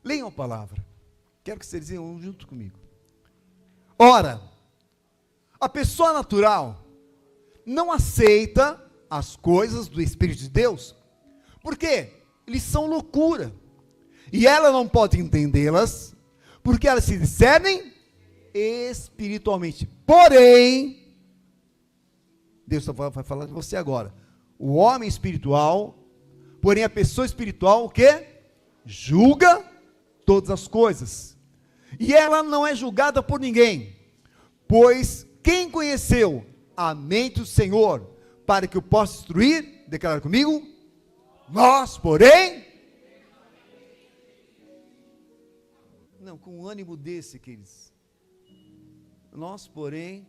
Leiam a palavra. Quero que vocês leiam junto comigo. Ora, a pessoa natural não aceita as coisas do Espírito de Deus, porque eles são loucura, e ela não pode entendê-las, porque elas se discernem espiritualmente. Porém, Deus vai falar de você agora, o homem espiritual, porém a pessoa espiritual, o quê? Julga todas as coisas, e ela não é julgada por ninguém, pois quem conheceu a mente do Senhor, para que o possa instruir? Declara comigo, nós, porém, não, com um ânimo desse, queridos, nós, porém,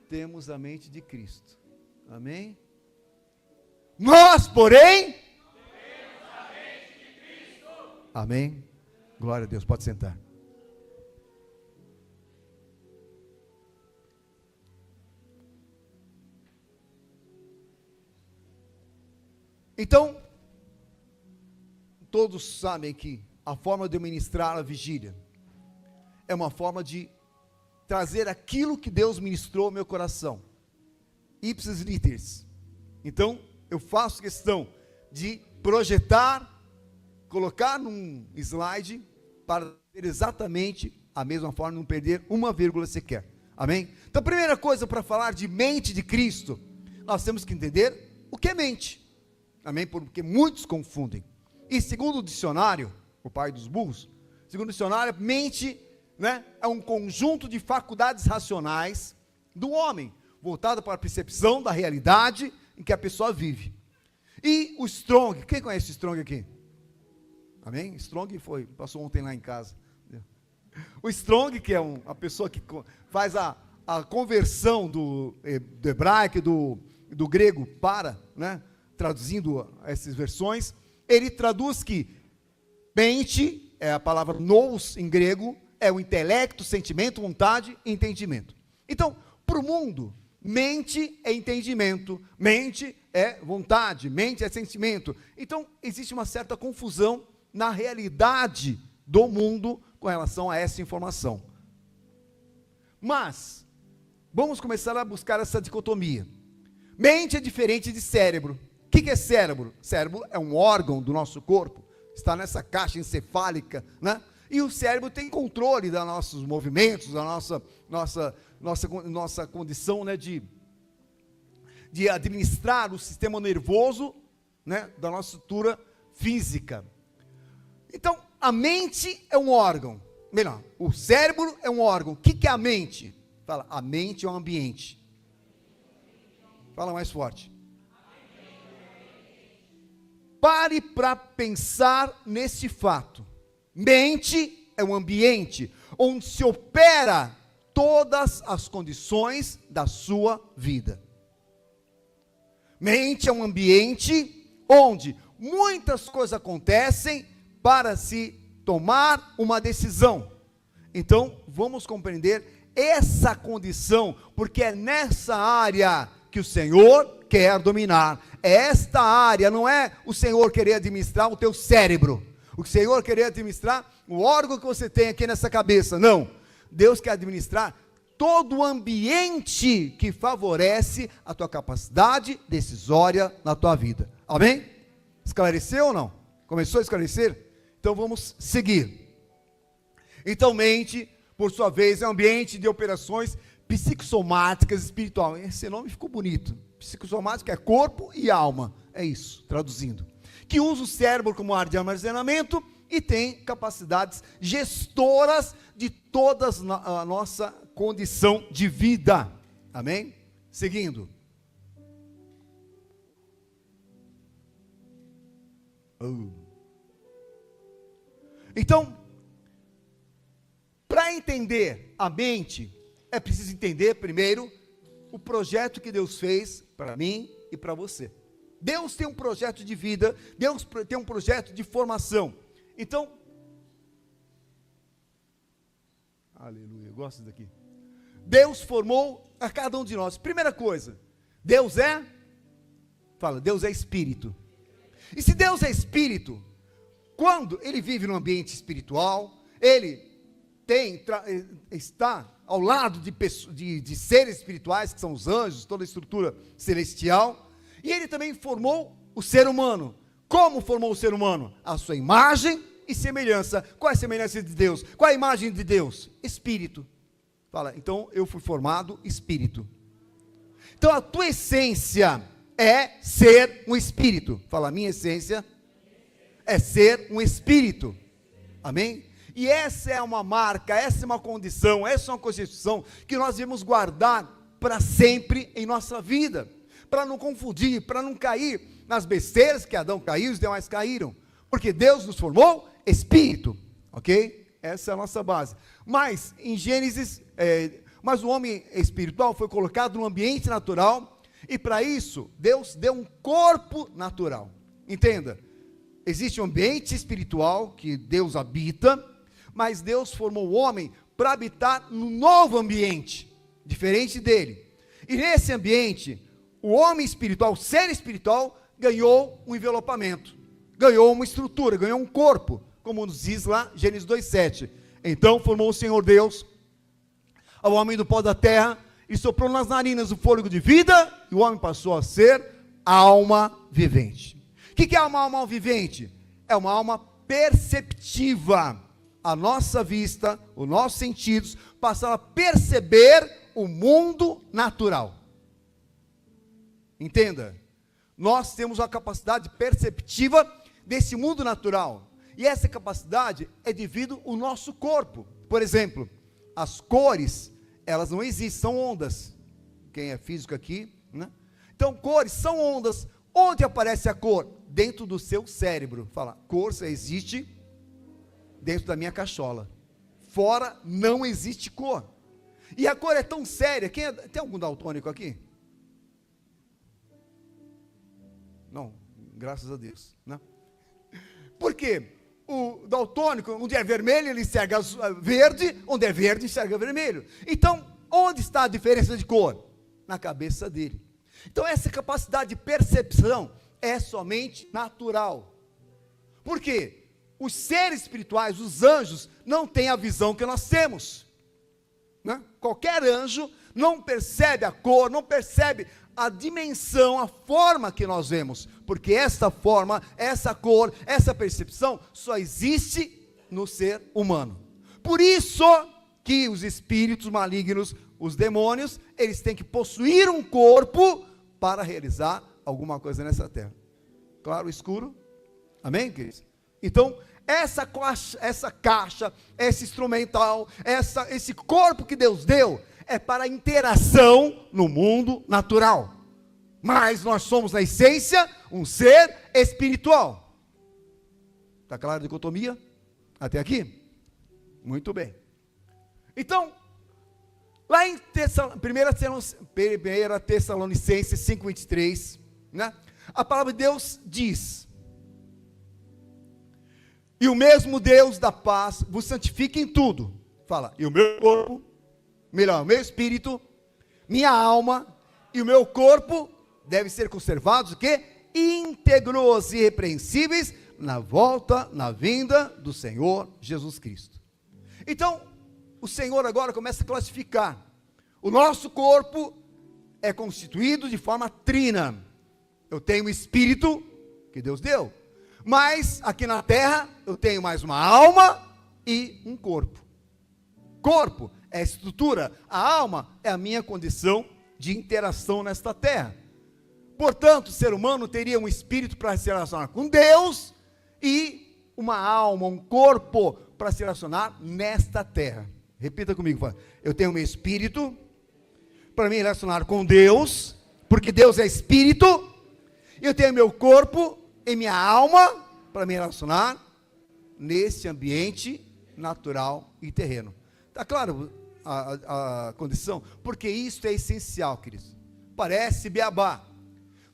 temos a mente de Cristo, amém? Nós, porém, temos a mente de Cristo, amém? Glória a Deus, pode sentar. Então, todos sabem que a forma de eu ministrar a vigília é uma forma de trazer aquilo que Deus ministrou ao meu coração, ipsis literis. Então, eu faço questão de projetar, colocar num slide, para ter exatamente a mesma forma, não perder uma vírgula sequer, amém? Então, a primeira coisa para falar de mente de Cristo, nós temos que entender o que é mente, amém? Porque muitos confundem. E segundo o dicionário, o pai dos burros, segundo o dicionário, mente, né, é um conjunto de faculdades racionais do homem, voltado para a percepção da realidade em que a pessoa vive. E o Strong, quem conhece o Strong aqui? Amém? Strong passou ontem lá em casa. O Strong, que é a pessoa que faz a conversão do hebraico, do grego para, né, traduzindo essas versões, ele traduz que mente, é a palavra nous em grego, é o intelecto, sentimento, vontade e entendimento. Então, para o mundo, mente é entendimento, mente é vontade, mente é sentimento. Então, existe uma certa confusão na realidade do mundo com relação a essa informação. Mas, vamos começar a buscar essa dicotomia. Mente é diferente de cérebro. O que é cérebro? Cérebro é um órgão do nosso corpo, está nessa caixa encefálica, né? E o cérebro tem controle dos nossos movimentos, da nossa condição, né, de administrar o sistema nervoso, né, da nossa estrutura física. Então, a mente é um órgão, melhor, o cérebro é um órgão. O que é a mente? Fala, a mente é um ambiente. Fala mais forte. Pare para pensar nesse fato. Mente é um ambiente onde se opera todas as condições da sua vida. Mente é um ambiente onde muitas coisas acontecem para se tomar uma decisão. Então, vamos compreender essa condição, porque é nessa área que o Senhor quer dominar. Esta área, não é o Senhor querer administrar o teu cérebro, o Senhor querer administrar o órgão que você tem aqui nessa cabeça, não. Deus quer administrar todo o ambiente que favorece a tua capacidade decisória na tua vida, amém? Esclareceu ou não? Começou a esclarecer? Então vamos seguir. Então mente, por sua vez, é um ambiente de operações psicossomáticas espiritual. Esse nome ficou bonito. Psicossomática é corpo e alma, é isso, traduzindo. Que usa o cérebro como área de armazenamento e tem capacidades gestoras de toda a nossa condição de vida. Amém? Seguindo. Então, para entender a mente, é preciso entender primeiro o projeto que Deus fez para mim e para você. Deus tem um projeto de vida, Deus tem um projeto de formação. Então, aleluia, eu gosto daqui. Deus formou a cada um de nós. Primeira coisa, Deus é, fala, Deus é espírito. E se Deus é espírito, quando ele vive num ambiente espiritual, ele está ao lado de seres espirituais, que são os anjos, toda a estrutura celestial, e ele também formou o ser humano. Como formou o ser humano? A sua imagem e semelhança. Qual é a semelhança de Deus? Qual é a imagem de Deus? Espírito. Fala, então eu fui formado espírito. Então a tua essência é ser um espírito. Fala, minha essência é ser um espírito. Amém? E essa é uma marca, essa é uma condição, essa é uma constituição que nós devemos guardar para sempre em nossa vida, para não confundir, para não cair nas besteiras que Adão caiu e os demais caíram, porque Deus nos formou espírito, ok? Essa é a nossa base. Mas em Gênesis, mas o homem espiritual foi colocado no ambiente natural, e para isso Deus deu um corpo natural. Entenda, existe um ambiente espiritual que Deus habita, mas Deus formou o homem para habitar num novo ambiente, diferente dele. E nesse ambiente, o homem espiritual, o ser espiritual, ganhou um envelopamento, ganhou uma estrutura, ganhou um corpo, como nos diz lá Gênesis 2:7. Então formou o Senhor Deus ao homem do pó da terra, e soprou nas narinas o fôlego de vida, e o homem passou a ser alma vivente. O que é uma alma vivente? É uma alma perceptiva. A nossa vista, os nossos sentidos passaram a perceber o mundo natural. Entenda, nós temos uma capacidade perceptiva desse mundo natural, e essa capacidade é devido ao nosso corpo. Por exemplo, as cores, elas não existem, são ondas. Quem é físico aqui, né? Então, cores são ondas. Onde aparece a cor? Dentro do seu cérebro. Fala, cor só existe dentro da minha cachola. Fora não existe cor. E a cor é tão séria. Tem algum daltônico aqui? Não, graças a Deus, né? Por quê? O daltônico, onde é vermelho, ele enxerga verde, onde é verde, enxerga vermelho. Então, onde está a diferença de cor? Na cabeça dele. Então, essa capacidade de percepção é somente natural. Por quê? Os seres espirituais, os anjos, não têm a visão que nós temos, né? Qualquer anjo não percebe a cor, não percebe a dimensão, a forma que nós vemos, porque essa forma, essa cor, essa percepção só existe no ser humano. Por isso que os espíritos malignos, os demônios, eles têm que possuir um corpo para realizar alguma coisa nessa terra. Claro, escuro? Amém, queridos? Então, essa caixa, esse instrumental, esse corpo que Deus deu, é para interação no mundo natural. Mas nós somos, na essência, um ser espiritual. Está claro a dicotomia? Até aqui? Muito bem. Então, lá em 1 Tessalonicenses 5:23, né? A palavra de Deus diz: e o mesmo Deus da paz vos santifique em tudo. Fala, e o meu corpo, melhor, o meu espírito, minha alma e o meu corpo devem ser conservados, o quê? Íntegros e irrepreensíveis na vinda do Senhor Jesus Cristo. Então, o Senhor agora começa a classificar. O nosso corpo é constituído de forma trina. Eu tenho um espírito que Deus deu, mas aqui na terra eu tenho mais uma alma e um corpo. Corpo é a estrutura, a alma é a minha condição de interação nesta terra. Portanto, o ser humano teria um espírito para se relacionar com Deus e uma alma, um corpo para se relacionar nesta terra. Repita comigo, fala. Eu tenho meu espírito para me relacionar com Deus, porque Deus é espírito. Eu tenho meu corpo e minha alma para me relacionar nesse ambiente natural e terreno. Está claro a condição? Porque isso é essencial, queridos. Parece beabá,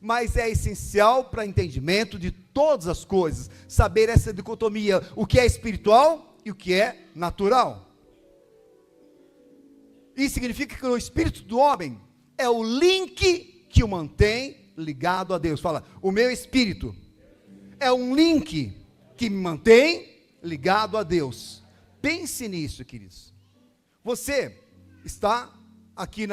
mas é essencial para entendimento de todas as coisas, saber essa dicotomia, o que é espiritual e o que é natural. Isso significa que o espírito do homem é o link que o mantém ligado a Deus. Fala, o meu espírito é um link que me mantém ligado a Deus. Pense nisso, queridos. Você está aqui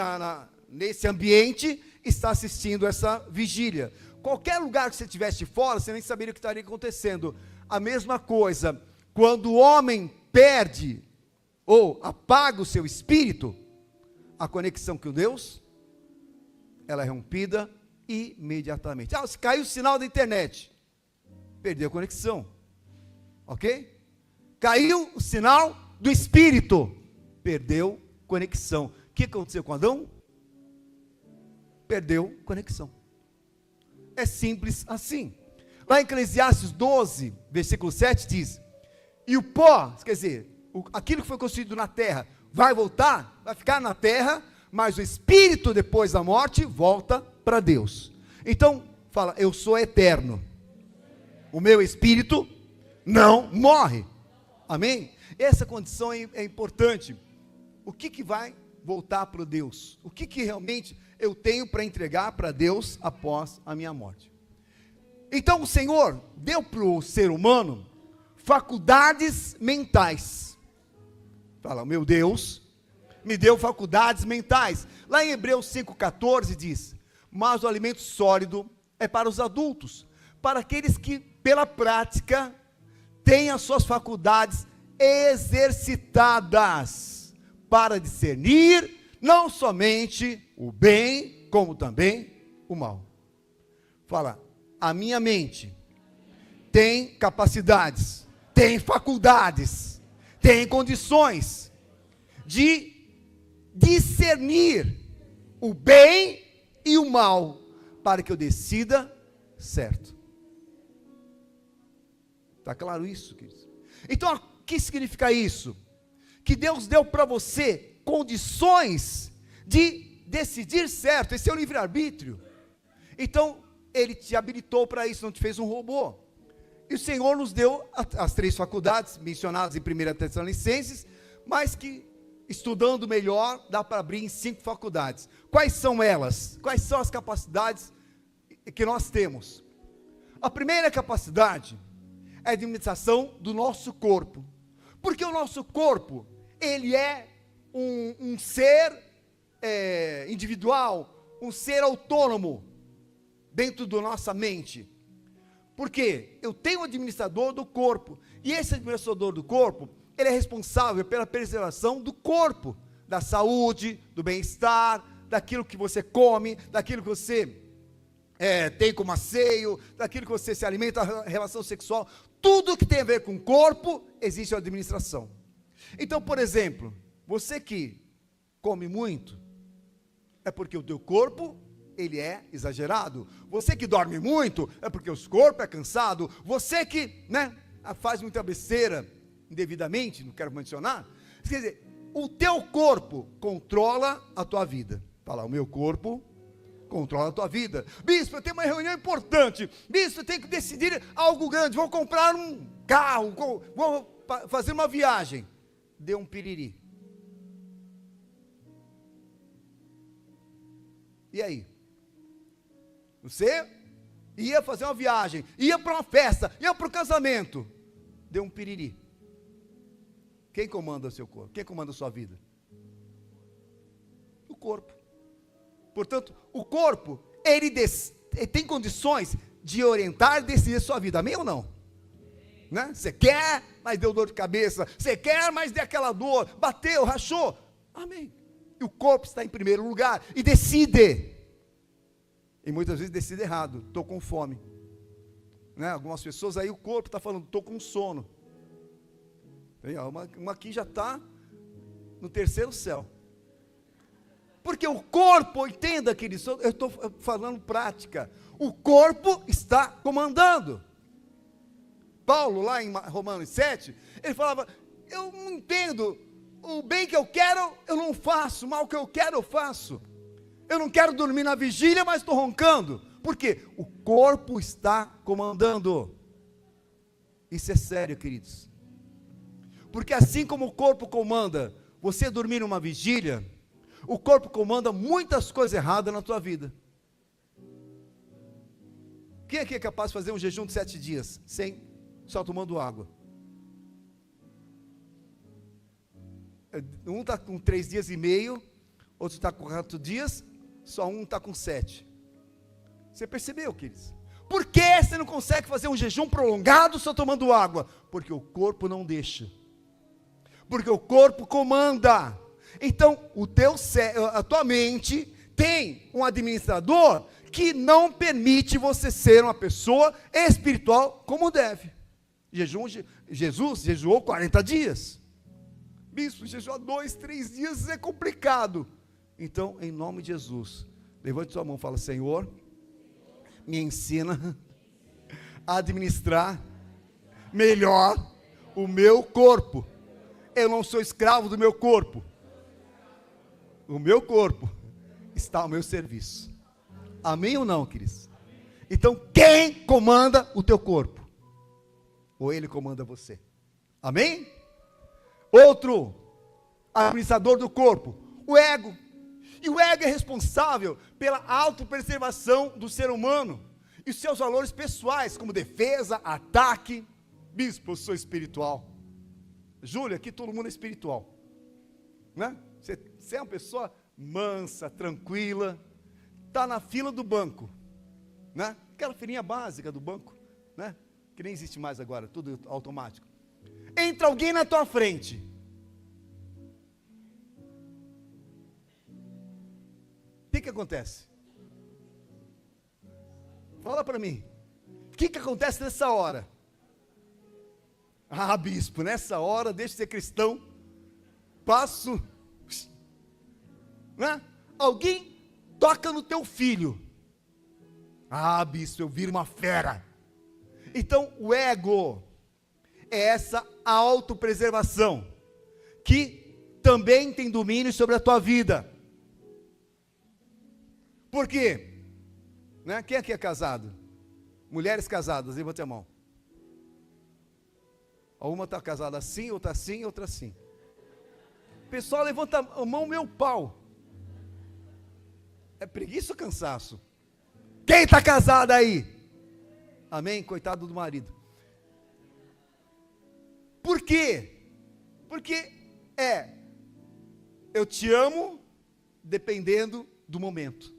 nesse ambiente, está assistindo essa vigília. Qualquer lugar que você estivesse fora, você nem saberia o que estaria acontecendo. A mesma coisa, quando o homem perde ou apaga o seu espírito, a conexão com Deus, ela é rompida imediatamente. Se caiu o sinal da internet, perdeu a conexão, ok? Caiu o sinal do espírito, perdeu conexão. O que aconteceu com Adão? Perdeu conexão. É simples assim. Lá em Eclesiastes 12, versículo 7 diz: e o pó, quer dizer, aquilo que foi construído na terra, vai voltar, vai ficar na terra, mas o espírito depois da morte volta para Deus. Então, fala, eu sou eterno. O meu espírito não morre. Amém? Essa condição é importante. O que vai voltar para Deus? O que realmente eu tenho para entregar para Deus após a minha morte? Então o Senhor deu para o ser humano faculdades mentais. Fala, meu Deus me deu faculdades mentais. Lá em Hebreus 5,14 diz: mas o alimento sólido é para os adultos, para aqueles que pela prática têm as suas faculdades exercitadas, para discernir não somente o bem, como também o mal. Fala, a minha mente tem capacidades, tem faculdades, tem condições de discernir o bem e o mal, para que eu decida certo. Está claro isso, queridos? Então, o que significa isso? Que Deus deu para você condições de decidir certo. Esse é o livre-arbítrio. Então, Ele te habilitou para isso, não te fez um robô. E o Senhor nos deu as 3 faculdades mencionadas em 1 Tessalonicenses, mas que, estudando melhor, dá para abrir em 5 faculdades. Quais são elas? Quais são as capacidades que nós temos? A primeira capacidade é a administração do nosso corpo. Porque o nosso corpo, ele é um ser individual, um ser autônomo, dentro da nossa mente. Porque eu tenho um administrador do corpo, e esse administrador do corpo, ele é responsável pela preservação do corpo, da saúde, do bem-estar, daquilo que você come, daquilo que você tem como asseio, daquilo que você se alimenta, a relação sexual, tudo que tem a ver com o corpo, existe uma administração. Então, por exemplo, você que come muito, é porque o teu corpo, ele é exagerado. Você que dorme muito, é porque o corpo é cansado. Você que, faz muita besteira, indevidamente, não quero mencionar, quer dizer, o teu corpo controla a tua vida. Fala, o meu corpo controla a tua vida. Bispo, eu tenho uma reunião importante. Bispo, eu tenho que decidir algo grande. Vou comprar um carro, vou fazer uma viagem. Deu um piriri. E aí? Você ia fazer uma viagem, ia para uma festa, ia para o casamento. Deu um piriri. Quem comanda o seu corpo? Quem comanda a sua vida? O corpo. Portanto, o corpo, ele tem condições de orientar e decidir a sua vida. Amém ou não? Né? Você quer, mas deu dor de cabeça. Você quer, mas deu aquela dor. Bateu, rachou. Amém. E o corpo está em primeiro lugar e decide. E muitas vezes decide errado. Estou com fome. Né? Algumas pessoas aí, o corpo está falando, estou com sono. Uma aqui já está no terceiro céu. Porque o corpo, entenda, queridos, eu estou falando prática. O corpo está comandando. Paulo, lá em Romanos 7, ele falava, eu não entendo, o bem que eu quero, eu não faço, o mal que eu quero, eu faço. Eu não quero dormir na vigília, mas estou roncando. Por quê? O corpo está comandando. Isso é sério, queridos. Porque assim como o corpo comanda você dormir numa vigília, o corpo comanda muitas coisas erradas na tua vida. Quem aqui é capaz de fazer um jejum de 7 dias? Sem só tomando água. Um está com 3 dias e meio, outro está com 4 dias, só um está com 7. Você percebeu, queridos? Por que você não consegue fazer um jejum prolongado só tomando água? Porque o corpo não deixa. Porque o corpo comanda. Então, a tua mente tem um administrador que não permite você ser uma pessoa espiritual como deve. Jesus jejuou 40 dias. Bispo, jejuar 2, 3 dias é complicado. Então, em nome de Jesus, levante sua mão e fala: Senhor, me ensina a administrar melhor o meu corpo. Eu não sou escravo do meu corpo. O meu corpo está ao meu serviço. Amém ou não, queridos? Então, quem comanda o teu corpo? Ou ele comanda você? Amém? Outro administrador do corpo, o ego. E o ego é responsável pela autopreservação do ser humano e seus valores pessoais, como defesa, ataque. Bispo, eu sou espiritual. Júlia, aqui todo mundo é espiritual, né? Você é uma pessoa mansa, tranquila, está na fila do banco, né? Aquela filinha básica do banco, né? Que nem existe mais agora, tudo automático. Entra alguém na tua frente. O que acontece? Fala para mim. O que acontece nessa hora? Ah, bispo, nessa hora, deixa de ser cristão, passo, né? Alguém toca no teu filho. Ah, bispo, eu viro uma fera. Então, o ego é essa autopreservação, que também tem domínio sobre a tua vida. Por quê? Né? Quem aqui é casado? Mulheres casadas, levante a mão. Uma está casada assim, outra assim, outra assim. Pessoal, levanta a mão, meu pau. É preguiça ou cansaço? Quem está casado aí? Amém? Coitado do marido. Por quê? Porque eu te amo dependendo do momento.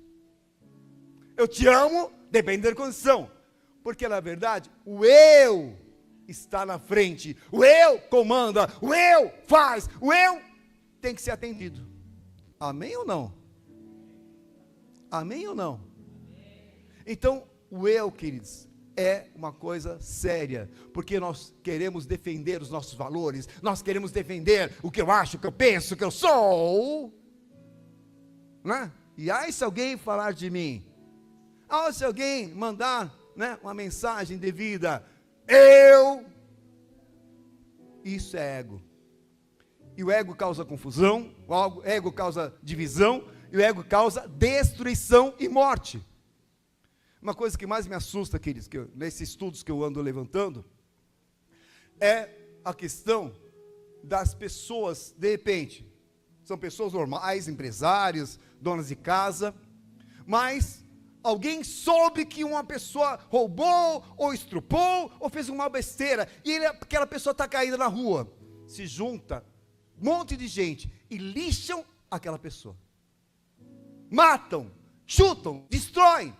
Eu te amo dependendo da condição. Porque na verdade, o eu está na frente. O eu comanda, o eu faz, o eu tem que ser atendido. Amém ou não? Amém ou não? Então, o eu, queridos, é uma coisa séria, porque nós queremos defender os nossos valores, nós queremos defender o que eu acho, o que eu penso, o que eu sou, né? E aí se alguém falar de mim, se alguém mandar, né, uma mensagem devida, isso é ego. E o ego causa confusão, o ego causa divisão, e o ego causa destruição e morte. Uma coisa que mais me assusta, queridos, nesses estudos que eu ando levantando, é a questão das pessoas, de repente, são pessoas normais, empresários, donas de casa, mas alguém soube que uma pessoa roubou, ou estrupou, ou fez uma besteira, e aquela pessoa está caída na rua, se junta um monte de gente, e lixam aquela pessoa, matam, chutam, destroem,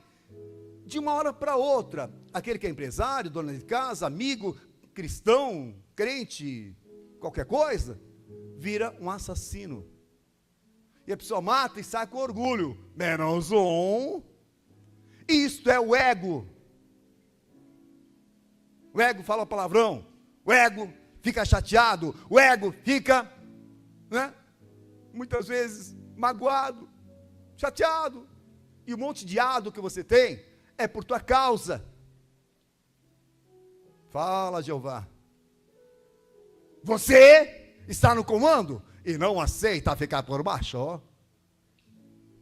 de uma hora para outra, aquele que é empresário, dona de casa, amigo, cristão, crente, qualquer coisa, vira um assassino, e a pessoa mata e sai com orgulho, menos um. Isto é o ego. O ego fala palavrão, o ego fica chateado, o ego fica, né, muitas vezes magoado, chateado, e um monte de ado que você tem é por tua causa. Fala, Jeová. Você está no comando e não aceita ficar por baixo, ó,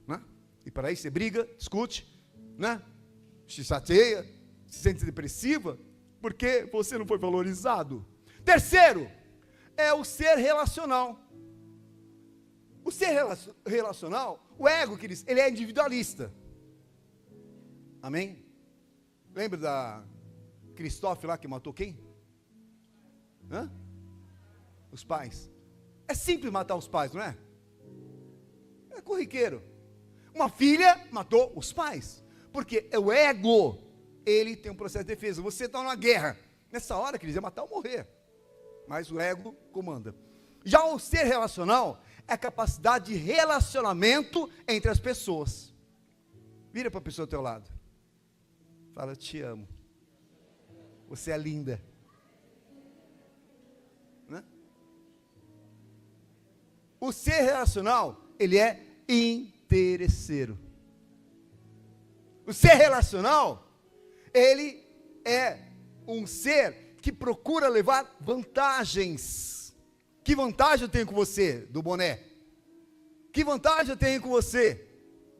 né? E para isso você briga, discute, né? Se chateia, se sente depressiva, porque você não foi valorizado. Terceiro, é o ser relacional. O ser relacional, o ego, queridos, ele é individualista. Amém? Lembra da Cristófilo lá que matou quem? Hã? Os pais. É simples matar os pais, não é? É corriqueiro. Uma filha matou os pais. Porque o ego, ele tem um processo de defesa. Você está numa guerra. Nessa hora, quer dizer, matar ou morrer. Mas o ego comanda. Já o ser relacional é a capacidade de relacionamento entre as pessoas. Vira para a pessoa ao teu lado. Fala, eu te amo. Você é linda. Né? O ser relacional, ele é interesseiro. O ser relacional, ele é um ser que procura levar vantagens. Que vantagem eu tenho com você, do boné? Que vantagem eu tenho com você,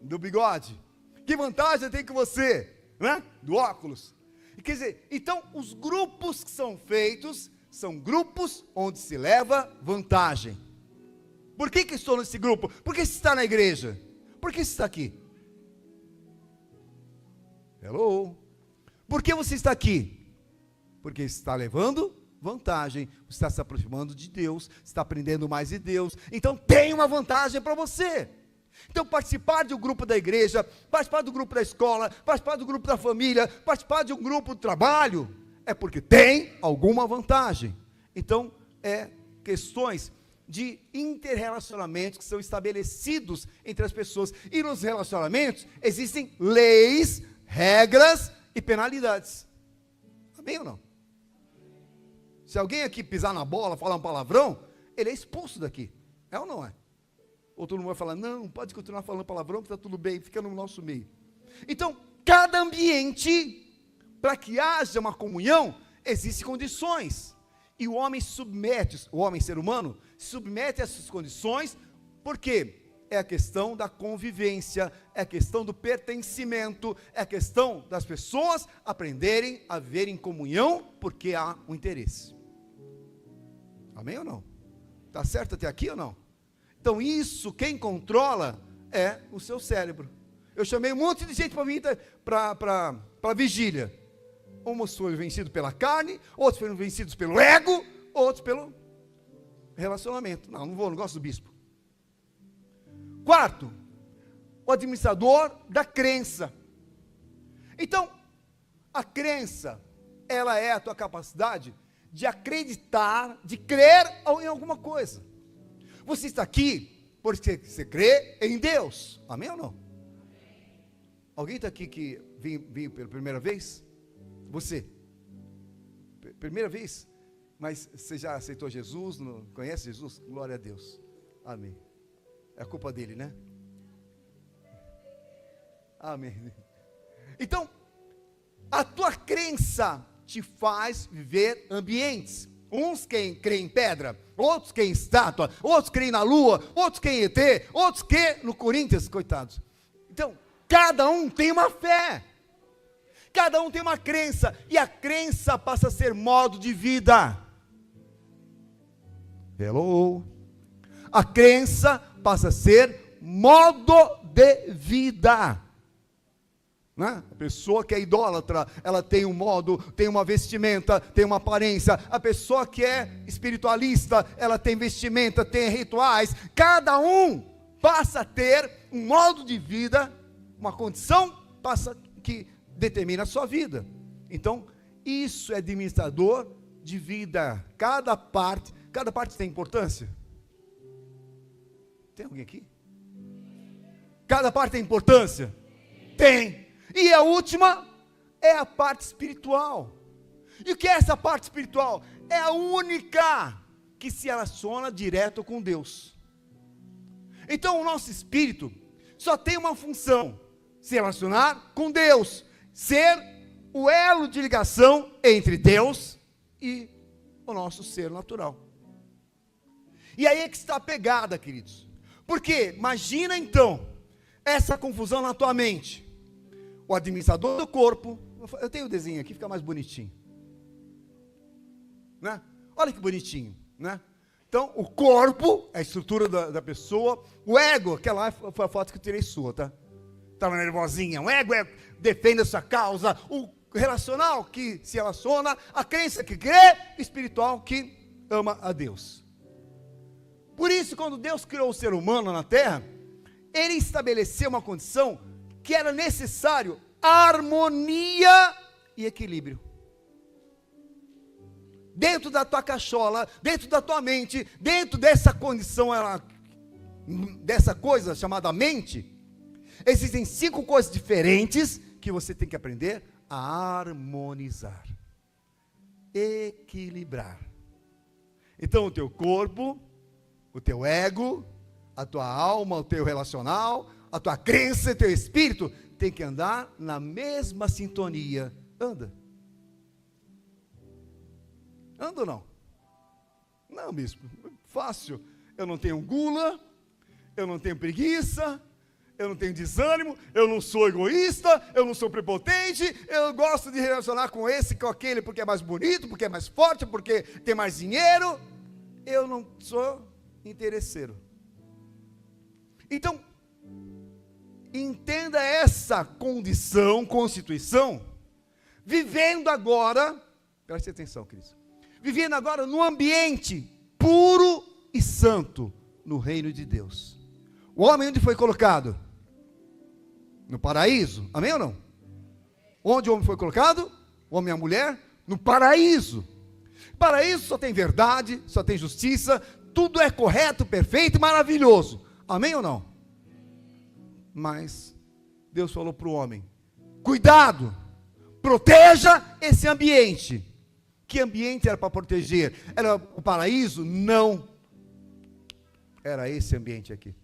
do bigode? Que vantagem eu tenho com você, né? Do óculos? Quer dizer, então os grupos que são feitos, são grupos onde se leva vantagem. Por que estou nesse grupo? Por que você está na igreja? Por que você está aqui? Hello? Por que você está aqui? Porque está levando vantagem, você está se aproximando de Deus, está aprendendo mais de Deus, então tem uma vantagem para você. Então participar de um grupo da igreja, participar do grupo da escola, participar do grupo da família, participar de um grupo de trabalho, é porque tem alguma vantagem. Então é questões de interrelacionamentos que são estabelecidos entre as pessoas, e nos relacionamentos existem leis, regras e penalidades. Amém ou não? Se alguém aqui pisar na bola, falar um palavrão, ele é expulso daqui. É ou não é? Ou todo mundo vai falar, não, pode continuar falando palavrão que está tudo bem, fica no nosso meio. Então, cada ambiente, para que haja uma comunhão, existem condições. E o homem submete, o homem ser humano, submete a essas condições, porque é a questão da convivência, é a questão do pertencimento, é a questão das pessoas aprenderem a viver em comunhão, porque há um interesse. Amém ou não? Está certo até aqui ou não? Então isso, quem controla é o seu cérebro. Eu chamei um monte de gente para vir para vigília. Uns foram vencidos pela carne, outros foram vencidos pelo ego, outros pelo relacionamento. Não vou, não gosto do bispo. Quarto, o administrador da crença. Então, a crença, ela é a tua capacidade de acreditar, de crer em alguma coisa. Você está aqui porque você crê em Deus. Amém ou não? Alguém está aqui que veio pela primeira vez? Você? Primeira vez? Mas você já aceitou Jesus? Conhece Jesus? Glória a Deus. Amém. É a culpa dele, né? Amém. Então, a tua crença te faz viver ambientes. Uns creem em pedra, outros creem em estátua, outros creem na lua, outros creem em ET, outros creem no Corinthians, coitados. Então, cada um tem uma fé, cada um tem uma crença, e a crença passa a ser modo de vida. Hello? A crença passa a ser modo de vida. Né? A pessoa que é idólatra, ela tem um modo, tem uma vestimenta, tem uma aparência. A pessoa que é espiritualista, ela tem vestimenta, tem rituais. Cada um passa a ter um modo de vida, uma condição que determina a sua vida. Então, isso é administrador de vida. Cada parte tem importância? Tem alguém aqui? Cada parte tem importância? Tem. E a última é a parte espiritual. E o que é essa parte espiritual? É a única que se relaciona direto com Deus. Então o nosso espírito só tem uma função: se relacionar com Deus, ser o elo de ligação entre Deus e o nosso ser natural. E aí é que está a pegada, queridos. Porque imagina então essa confusão na tua mente. O administrador do corpo, eu tenho o desenho aqui, fica mais bonitinho, né? Olha que bonitinho, né? Então, o corpo é a estrutura da pessoa, o ego, aquela foi a foto que eu tirei sua, tá? Estava nervosinha, o ego defende a sua causa, o relacional que se relaciona, a crença que crê, espiritual que ama a Deus. Por isso, quando Deus criou o ser humano na terra, Ele estabeleceu uma condição que era necessário harmonia e equilíbrio. Dentro da tua cachola, dentro da tua mente, dentro dessa condição, dessa coisa chamada mente, existem 5 coisas diferentes que você tem que aprender a harmonizar, equilibrar. Então o teu corpo, o teu ego, a tua alma, o teu relacional, a tua crença, o teu espírito, tem que andar na mesma sintonia. Anda. Anda ou não? Não, bispo, fácil. Eu não tenho gula, eu não tenho preguiça, eu não tenho desânimo, eu não sou egoísta, eu não sou prepotente, eu gosto de relacionar com esse, com aquele, porque é mais bonito, porque é mais forte, porque tem mais dinheiro. Eu não sou interesseiro. Então, entenda essa constituição, vivendo agora, preste atenção, queridos, vivendo agora num ambiente puro e santo, no reino de Deus. O homem onde foi colocado? No paraíso, amém ou não? Onde o homem foi colocado? O homem e a mulher? No paraíso. Paraíso só tem verdade, só tem justiça, tudo é correto, perfeito e maravilhoso, amém ou não? Mas Deus falou para o homem: cuidado, proteja esse ambiente. Que ambiente era para proteger? Era o paraíso? Não, era esse ambiente aqui.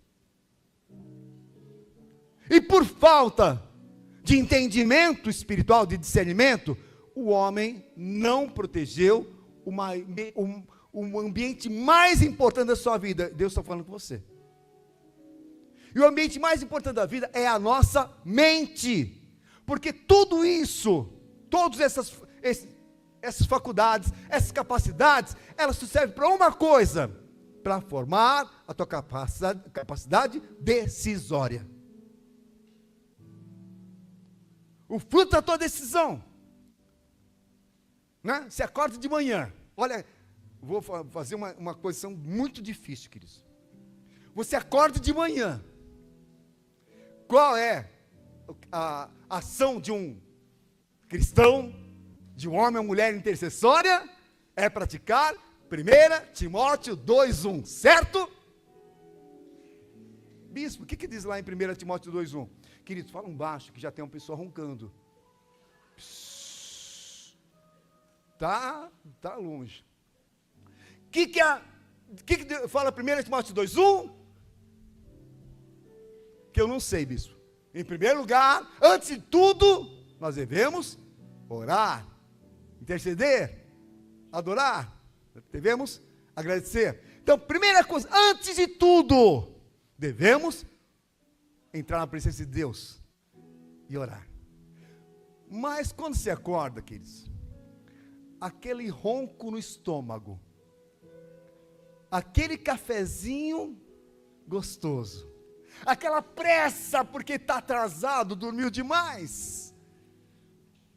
E por falta de entendimento espiritual, de discernimento, o homem não protegeu o ambiente mais importante da sua vida. Deus está falando com você. E o ambiente mais importante da vida é a nossa mente. Porque tudo isso, todas essas faculdades, essas capacidades, elas servem para uma coisa: para formar a tua capacidade decisória. O fruto da tua decisão, né? Você acorda de manhã, olha, vou fazer uma coisa muito difícil, queridos. Você acorda de manhã, qual é a ação de um cristão, de um homem ou mulher intercessória? É praticar 1 Timóteo 2:1, certo? Bispo, o que diz lá em 1 Timóteo 2:1? Queridos, falam baixo, que já tem uma pessoa roncando. Tá longe. O que fala 1 Timóteo 2:1? Que eu não sei, bispo. Em primeiro lugar, antes de tudo, nós devemos orar, interceder, adorar, devemos agradecer. Então, primeira coisa, antes de tudo, devemos entrar na presença de Deus e orar. Mas quando você acorda, queridos, aquele ronco no estômago, aquele cafezinho gostoso, aquela pressa porque está atrasado, dormiu demais.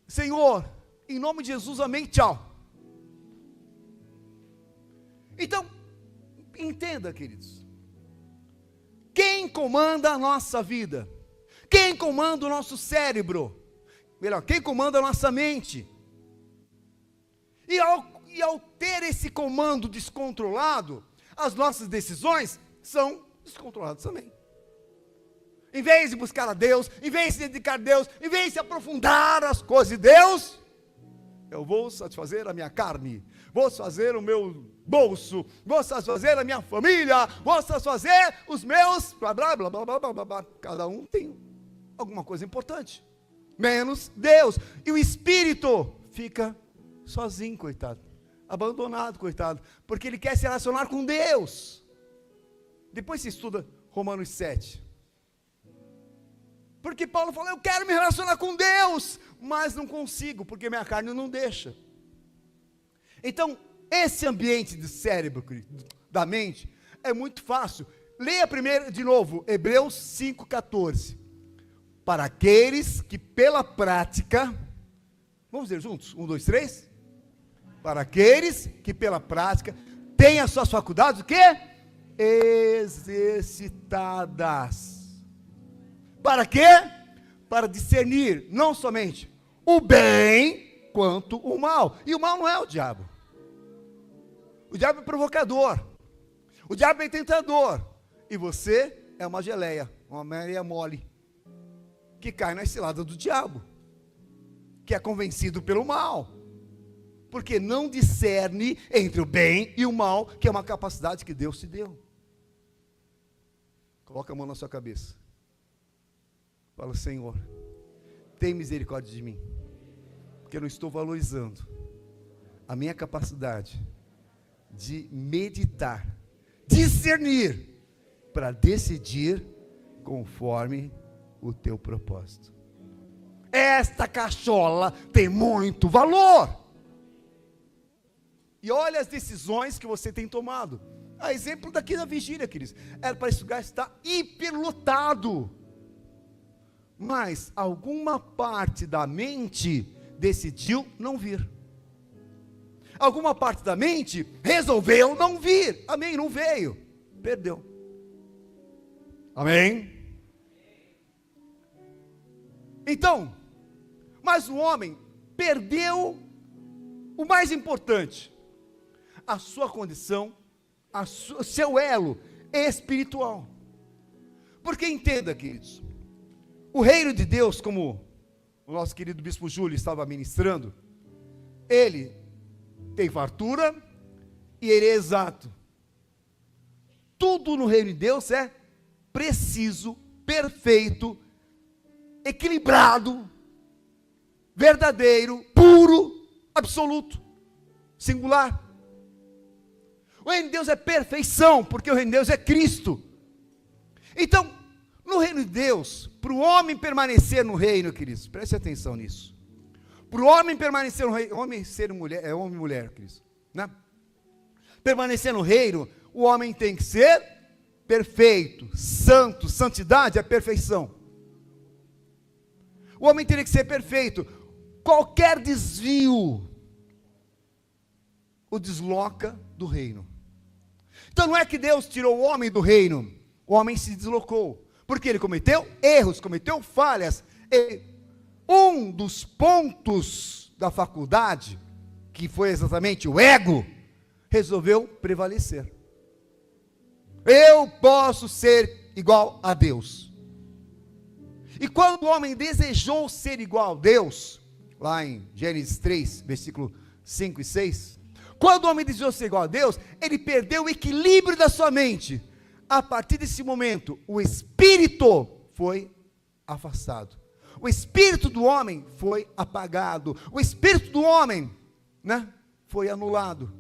Senhor, em nome de Jesus, amém, tchau. Então, entenda, queridos, quem comanda a nossa vida? Quem comanda o nosso cérebro? Melhor, quem comanda a nossa mente? E ao ter esse comando descontrolado, as nossas decisões são descontroladas também. Em vez de buscar a Deus, em vez de se dedicar a Deus, em vez de se aprofundar as coisas de Deus, eu vou satisfazer a minha carne, vou satisfazer o meu bolso, vou satisfazer a minha família, vou satisfazer os meus, blá, blá, blá, blá, blá, blá, blá. Cada um tem alguma coisa importante, menos Deus. E o espírito fica sozinho, coitado, abandonado, coitado, porque ele quer se relacionar com Deus. Depois você estuda Romanos 7. Porque Paulo falou: eu quero me relacionar com Deus, mas não consigo, porque minha carne não deixa. Então, esse ambiente do cérebro, da mente, é muito fácil. Leia primeiro, de novo, Hebreus 5,14. Para aqueles que pela prática, Vamos dizer juntos? 1, 2, 3. Para aqueles que pela prática têm as suas faculdades, o quê? Exercitadas. Para quê? Para discernir não somente o bem, quanto o mal. E o mal não é o diabo. O diabo é provocador. O diabo é tentador. E você é uma geleia, uma meia mole, que cai na cilada do diabo, que é convencido pelo mal, porque não discerne entre o bem e o mal, que é uma capacidade que Deus te deu. Coloca a mão na sua cabeça. Fala: Senhor, tem misericórdia de mim, porque eu não estou valorizando a minha capacidade de meditar, discernir, para decidir conforme o teu propósito. Esta cachola tem muito valor. E olha as decisões que você tem tomado. A exemplo daqui da vigília, queridos. Era para esse lugar estar hiperlotado. Mas alguma parte da mente decidiu não vir. Alguma parte da mente resolveu não vir. Amém? Não veio. Perdeu. Amém? Então, mas o homem perdeu o mais importante, a sua condição, seu elo espiritual. Porque entenda, queridos, o reino de Deus, como o nosso querido bispo Júlio estava ministrando, ele tem fartura e ele é exato. Tudo no reino de Deus é preciso, perfeito, equilibrado, verdadeiro, puro, absoluto, singular. O reino de Deus é perfeição, porque o reino de Deus é Cristo. Então, no reino de Deus, para o homem permanecer no reino, queridos, preste atenção nisso. Para o homem permanecer no reino, homem ser mulher, é homem e mulher, queridos, né? Permanecer no reino, o homem tem que ser perfeito, santo, santidade é perfeição. O homem teria que ser perfeito. Qualquer desvio o desloca do reino. Então não é que Deus tirou o homem do reino, o homem se deslocou, porque ele cometeu erros, cometeu falhas. Um dos pontos da faculdade, que foi exatamente o ego, resolveu prevalecer. Eu posso ser igual a Deus. E quando o homem desejou ser igual a Deus, lá em Gênesis 3, versículo 5 e 6, quando o homem desejou ser igual a Deus, ele perdeu o equilíbrio da sua mente. A partir desse momento, o espírito foi afastado. O espírito do homem foi apagado. O espírito do homem, né, foi anulado.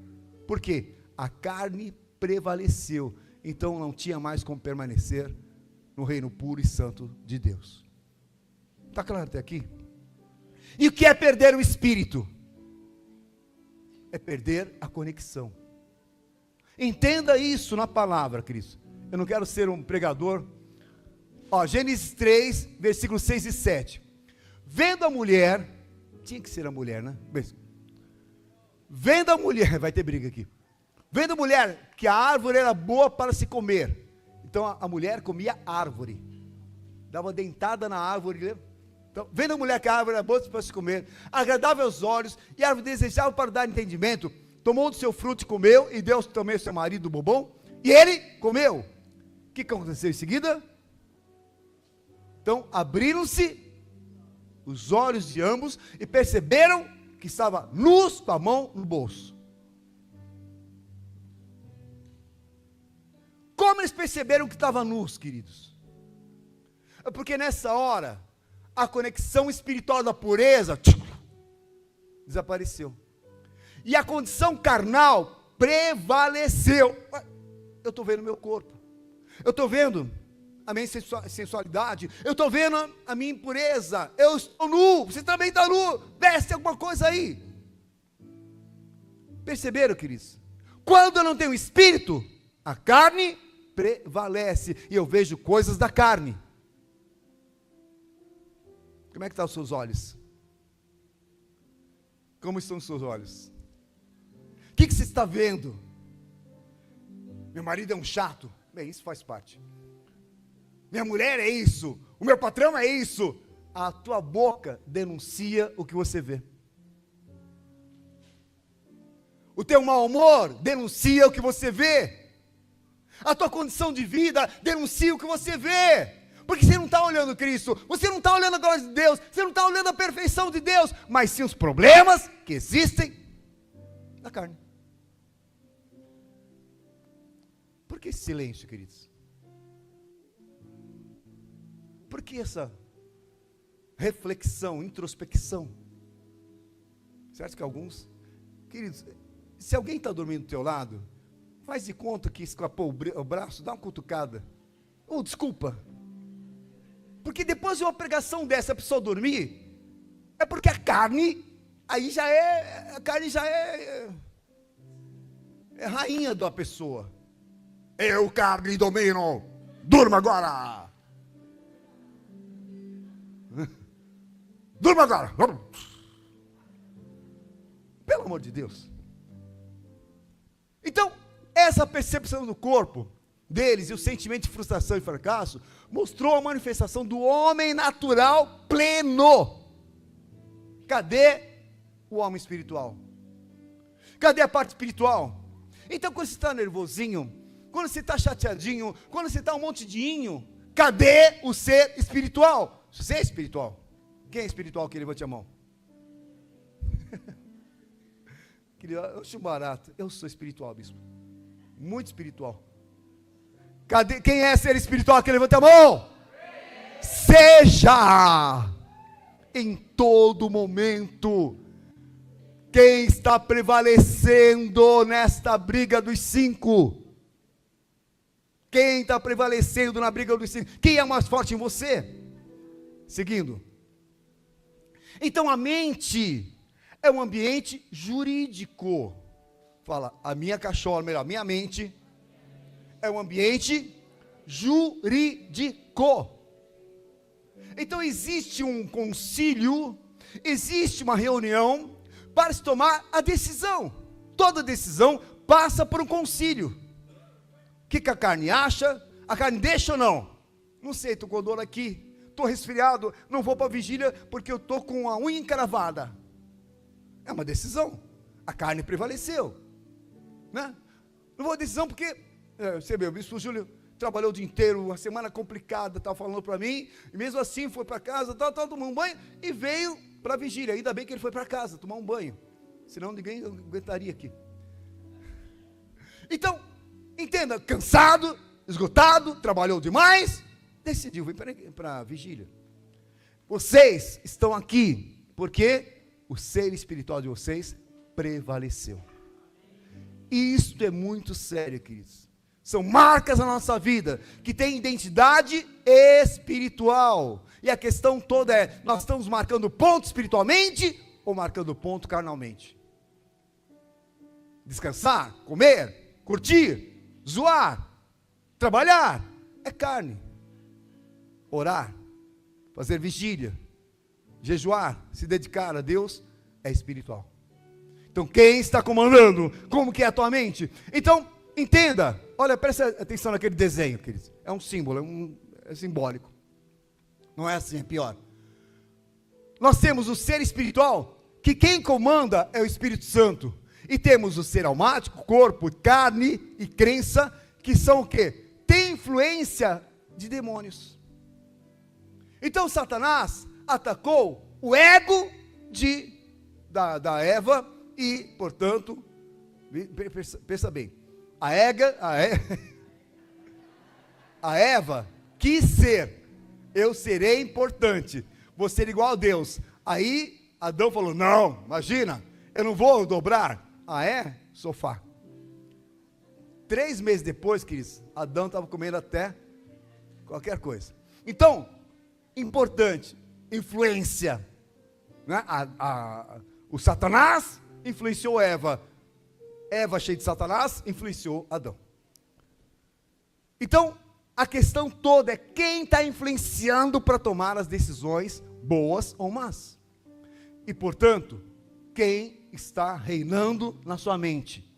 Por quê? A carne prevaleceu. Então não tinha mais como permanecer no reino puro e santo de Deus. Está claro até aqui? E o que é perder o espírito? É perder a conexão. Entenda isso na palavra, Cristo. Eu não quero ser um pregador. Gênesis 3, versículos 6 e 7. Vendo a mulher, tinha que ser a mulher, né? Vendo a mulher, vai ter briga aqui. Vendo a mulher que a árvore era boa para se comer. Então a mulher comia árvore. Dava dentada na árvore. Então, vendo a mulher que a árvore era boa para se comer, agradável aos olhos, e a árvore desejável para dar entendimento, tomou do seu fruto e comeu, e deu também ao seu marido bobão, e ele comeu. O que aconteceu em seguida? Então abriram-se os olhos de ambos, e perceberam que estava nus, com a mão no bolso. Como eles perceberam que estava nus, queridos? É porque nessa hora, a conexão espiritual da pureza desapareceu. E a condição carnal prevaleceu. Eu estou vendo meu corpo. Eu estou vendo a minha sensualidade. Eu estou vendo a minha impureza. Eu estou nu. Você também está nu. Veste alguma coisa aí. Perceberam, queridos? Quando eu não tenho espírito, a carne prevalece. E eu vejo coisas da carne. Como é que estão os seus olhos? Como estão os seus olhos? O que você está vendo? Meu marido é um chato. Bem, isso faz parte. Minha mulher é isso. O meu patrão é isso. A tua boca denuncia o que você vê. O teu mau humor denuncia o que você vê. A tua condição de vida denuncia o que você vê. Porque você não está olhando Cristo, você não está olhando a glória de Deus, você não está olhando a perfeição de Deus, mas sim os problemas que existem na carne. Por que esse silêncio, queridos? Por que essa reflexão, introspecção? Certo que alguns, queridos, se alguém está dormindo do teu lado, faz de conta que escapou o braço, dá uma cutucada. Ou desculpa. Porque depois de uma pregação dessa, a pessoa dormir, é porque a carne já é rainha da pessoa. Eu, carne, domino, durma agora. Durma agora. Pelo amor de Deus. Então, essa percepção do corpo deles e o sentimento de frustração e fracasso mostrou a manifestação do homem natural pleno. Cadê o homem espiritual? Cadê a parte espiritual? Então, quando você está nervosinho, quando você está chateadinho, quando você está um monte de inho, cadê o ser espiritual? Você é espiritual? Quem é espiritual que levante a mão? Eu acho barato. Eu sou espiritual, bispo. Muito espiritual. Cadê? Quem é ser espiritual que levanta a mão? Seja em todo momento. Quem está prevalecendo nesta briga dos 5? Quem está prevalecendo na briga dos 5? Quem é mais forte em você? Seguindo. Então a mente é um ambiente jurídico. Fala, a minha mente é um ambiente jurídico. Então existe um concílio, existe uma reunião para se tomar a decisão. Toda decisão passa por um concílio. O que a carne acha? A carne deixa ou não? Não sei, estou com dor aqui, estou resfriado, não vou para a vigília porque eu estou com a unha encravada. É uma decisão. A carne prevaleceu, né? Não vou decisão porque você vê, o bispo Júlio trabalhou o dia inteiro, uma semana complicada, estava falando para mim, e mesmo assim foi para casa, tomou um banho e veio para a vigília. Ainda bem que ele foi para casa tomar um banho, senão ninguém aguentaria aqui. Então, entenda, cansado, esgotado, trabalhou demais, decidiu vir para a vigília. Vocês estão aqui porque o ser espiritual de vocês prevaleceu. E isso é muito sério, queridos. São marcas na nossa vida que têm identidade espiritual. E a questão toda é: nós estamos marcando ponto espiritualmente ou marcando ponto carnalmente? Descansar, comer, curtir, zoar, trabalhar é carne. Orar, fazer vigília, jejuar, se dedicar a Deus é espiritual. Então quem está comandando? Como que é a tua mente? Então entenda, olha, presta atenção naquele desenho, queridos. É um símbolo, é simbólico. Não é assim, é pior. Nós temos o ser espiritual, que quem comanda é o Espírito Santo. E temos o ser almático, corpo, carne e crença, que são o quê? Tem influência de demônios. Então Satanás atacou o ego da Eva e, portanto, pensa bem, a Eva quis ser, eu serei importante, vou ser igual a Deus. Aí Adão falou, não, imagina, eu não vou dobrar. Sofá. 3 meses depois, queridos, Adão estava comendo até qualquer coisa. Então, importante, influência, né? O Satanás influenciou Eva cheia de Satanás influenciou Adão. Então a questão toda é quem está influenciando para tomar as decisões boas ou más. E portanto, quem está reinando na sua mente.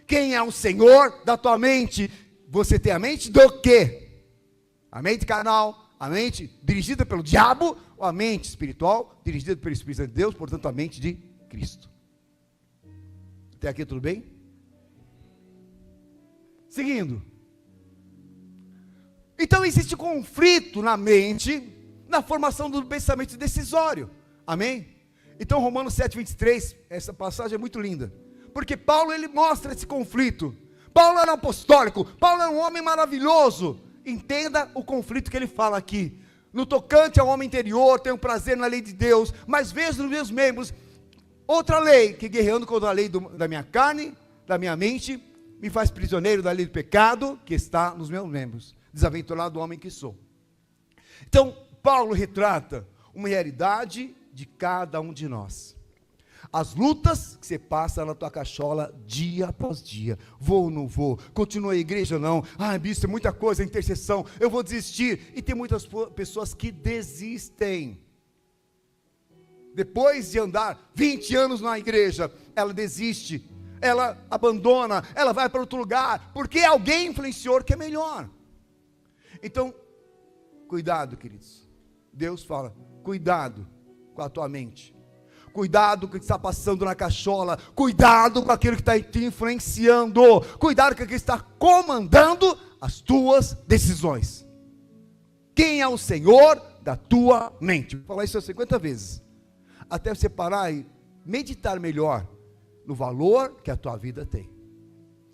Quem é o Senhor da tua mente? Você tem a mente do quê? A mente carnal, a mente dirigida pelo diabo, ou a mente espiritual, dirigida pelo Espírito Santo de Deus, portanto a mente de Cristo. Até aqui tudo bem? Seguindo. Então existe conflito na mente, na formação do pensamento decisório. Amém? Então Romanos 7:23, essa passagem é muito linda. Porque Paulo, ele mostra esse conflito. Paulo era apostólico, Paulo era um homem maravilhoso. Entenda o conflito que ele fala aqui. No tocante ao homem interior, tenho prazer na lei de Deus, mas vejo nos meus membros outra lei, que guerreando contra a lei da minha carne, da minha mente, me faz prisioneiro da lei do pecado, que está nos meus membros. Desaventurado homem que sou. Então, Paulo retrata uma realidade de cada um de nós. As lutas que você passa na tua cachola dia após dia. Vou ou não vou? Continua a igreja ou não? Bispo, é muita coisa, intercessão, eu vou desistir. E tem muitas pessoas que desistem. Depois de andar 20 anos na igreja, ela desiste, ela abandona, ela vai para outro lugar, porque alguém influenciou que é melhor. Então, cuidado, queridos. Deus fala, cuidado com a tua mente. Cuidado com o que está passando na cachola. Cuidado com aquilo que está te influenciando. Cuidado com aquilo que está comandando as tuas decisões. Quem é o Senhor da tua mente? Vou falar isso 50 vezes. Até você parar e meditar melhor no valor que a tua vida tem.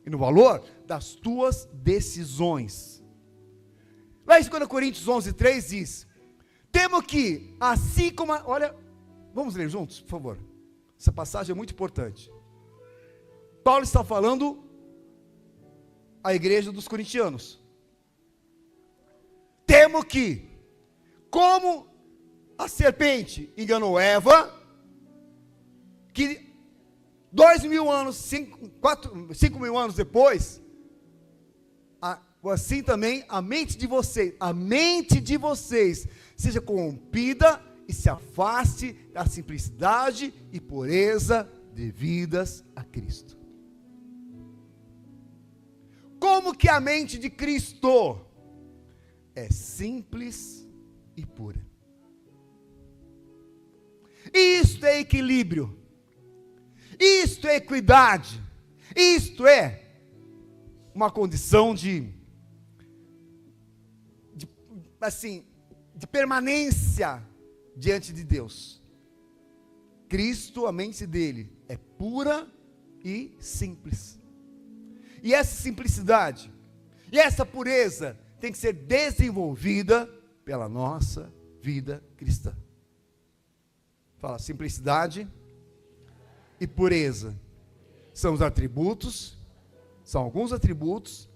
E no valor das tuas decisões. Lá em 2 Coríntios 11:3 diz: temo que, assim como, olha, vamos ler juntos, por favor. Essa passagem é muito importante. Paulo está falando à igreja dos corintianos. Temo que, como a serpente enganou Eva, que 2.000 anos, 5.000 anos depois, assim também a mente de vocês seja corrompida e se afaste da simplicidade e pureza devidas a Cristo. Como que a mente de Cristo é simples e pura? Isto é equilíbrio, isto é equidade, isto é uma condição de permanência diante de Deus. Cristo, a mente dele é pura e simples. E essa simplicidade e essa pureza tem que ser desenvolvida pela nossa vida cristã. Fala, simplicidade e pureza são os atributos, são alguns atributos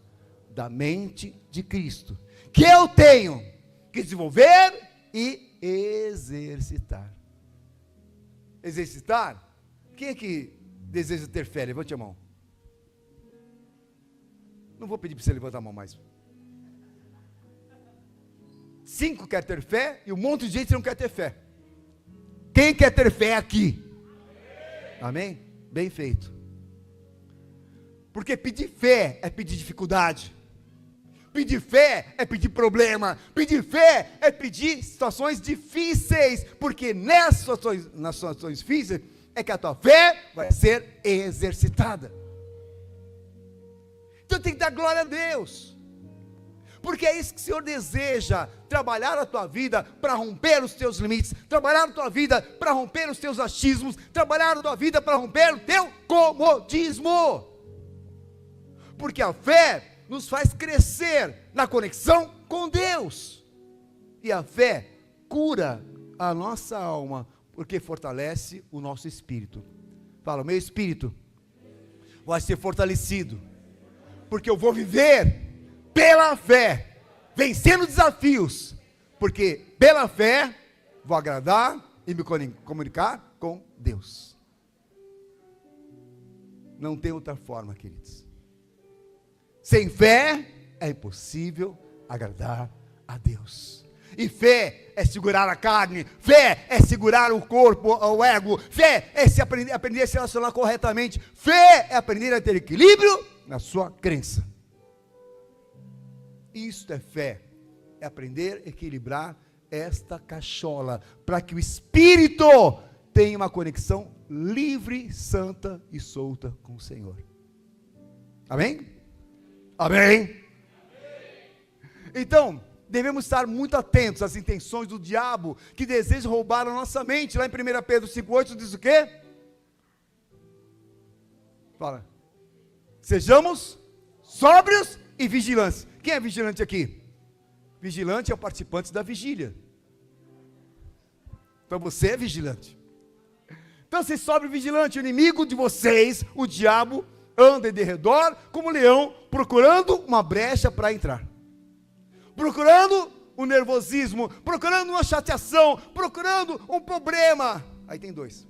da mente de Cristo, que eu tenho que desenvolver e exercitar. Exercitar? Quem é que deseja ter fé? Levante a mão. Não vou pedir para você levantar a mão mais. 5 quer ter fé e um monte de gente não quer ter fé. Quem quer ter fé aqui? Amém? Bem feito. Porque pedir fé é pedir dificuldade. Pedir fé é pedir problema. Pedir fé é pedir situações difíceis. Porque nas situações difíceis é que a tua fé vai ser exercitada. Então tem que dar glória a Deus. Porque é isso que o Senhor deseja. Trabalhar a tua vida para romper os teus limites. Trabalhar a tua vida para romper os teus achismos. Trabalhar a tua vida para romper o teu comodismo. Porque a fé nos faz crescer na conexão com Deus. E a fé cura a nossa alma, porque fortalece o nosso espírito. Fala, o meu espírito vai ser fortalecido, porque eu vou viver pela fé, vencendo desafios, porque pela fé vou agradar e me comunicar com Deus. Não tem outra forma, queridos. Sem fé é impossível agradar a Deus. E fé é segurar a carne, fé é segurar o corpo, o ego, fé é aprender a se relacionar corretamente, fé é aprender a ter equilíbrio na sua crença. Isso é fé, é aprender a equilibrar esta cachola, para que o Espírito tenha uma conexão livre, santa e solta com o Senhor. Amém? Amém? Então, devemos estar muito atentos às intenções do diabo, que deseja roubar a nossa mente. Lá em 1 Pedro 5,8 diz o quê? Fala. Sejamos sóbrios e vigilantes. Quem é vigilante aqui? Vigilante é o participante da vigília. Então você é vigilante. Então você sóbrio e vigilante. O inimigo de vocês, o diabo, anda de redor como leão, procurando uma brecha para entrar. Procurando um nervosismo, procurando uma chateação, procurando um problema. Aí tem dois.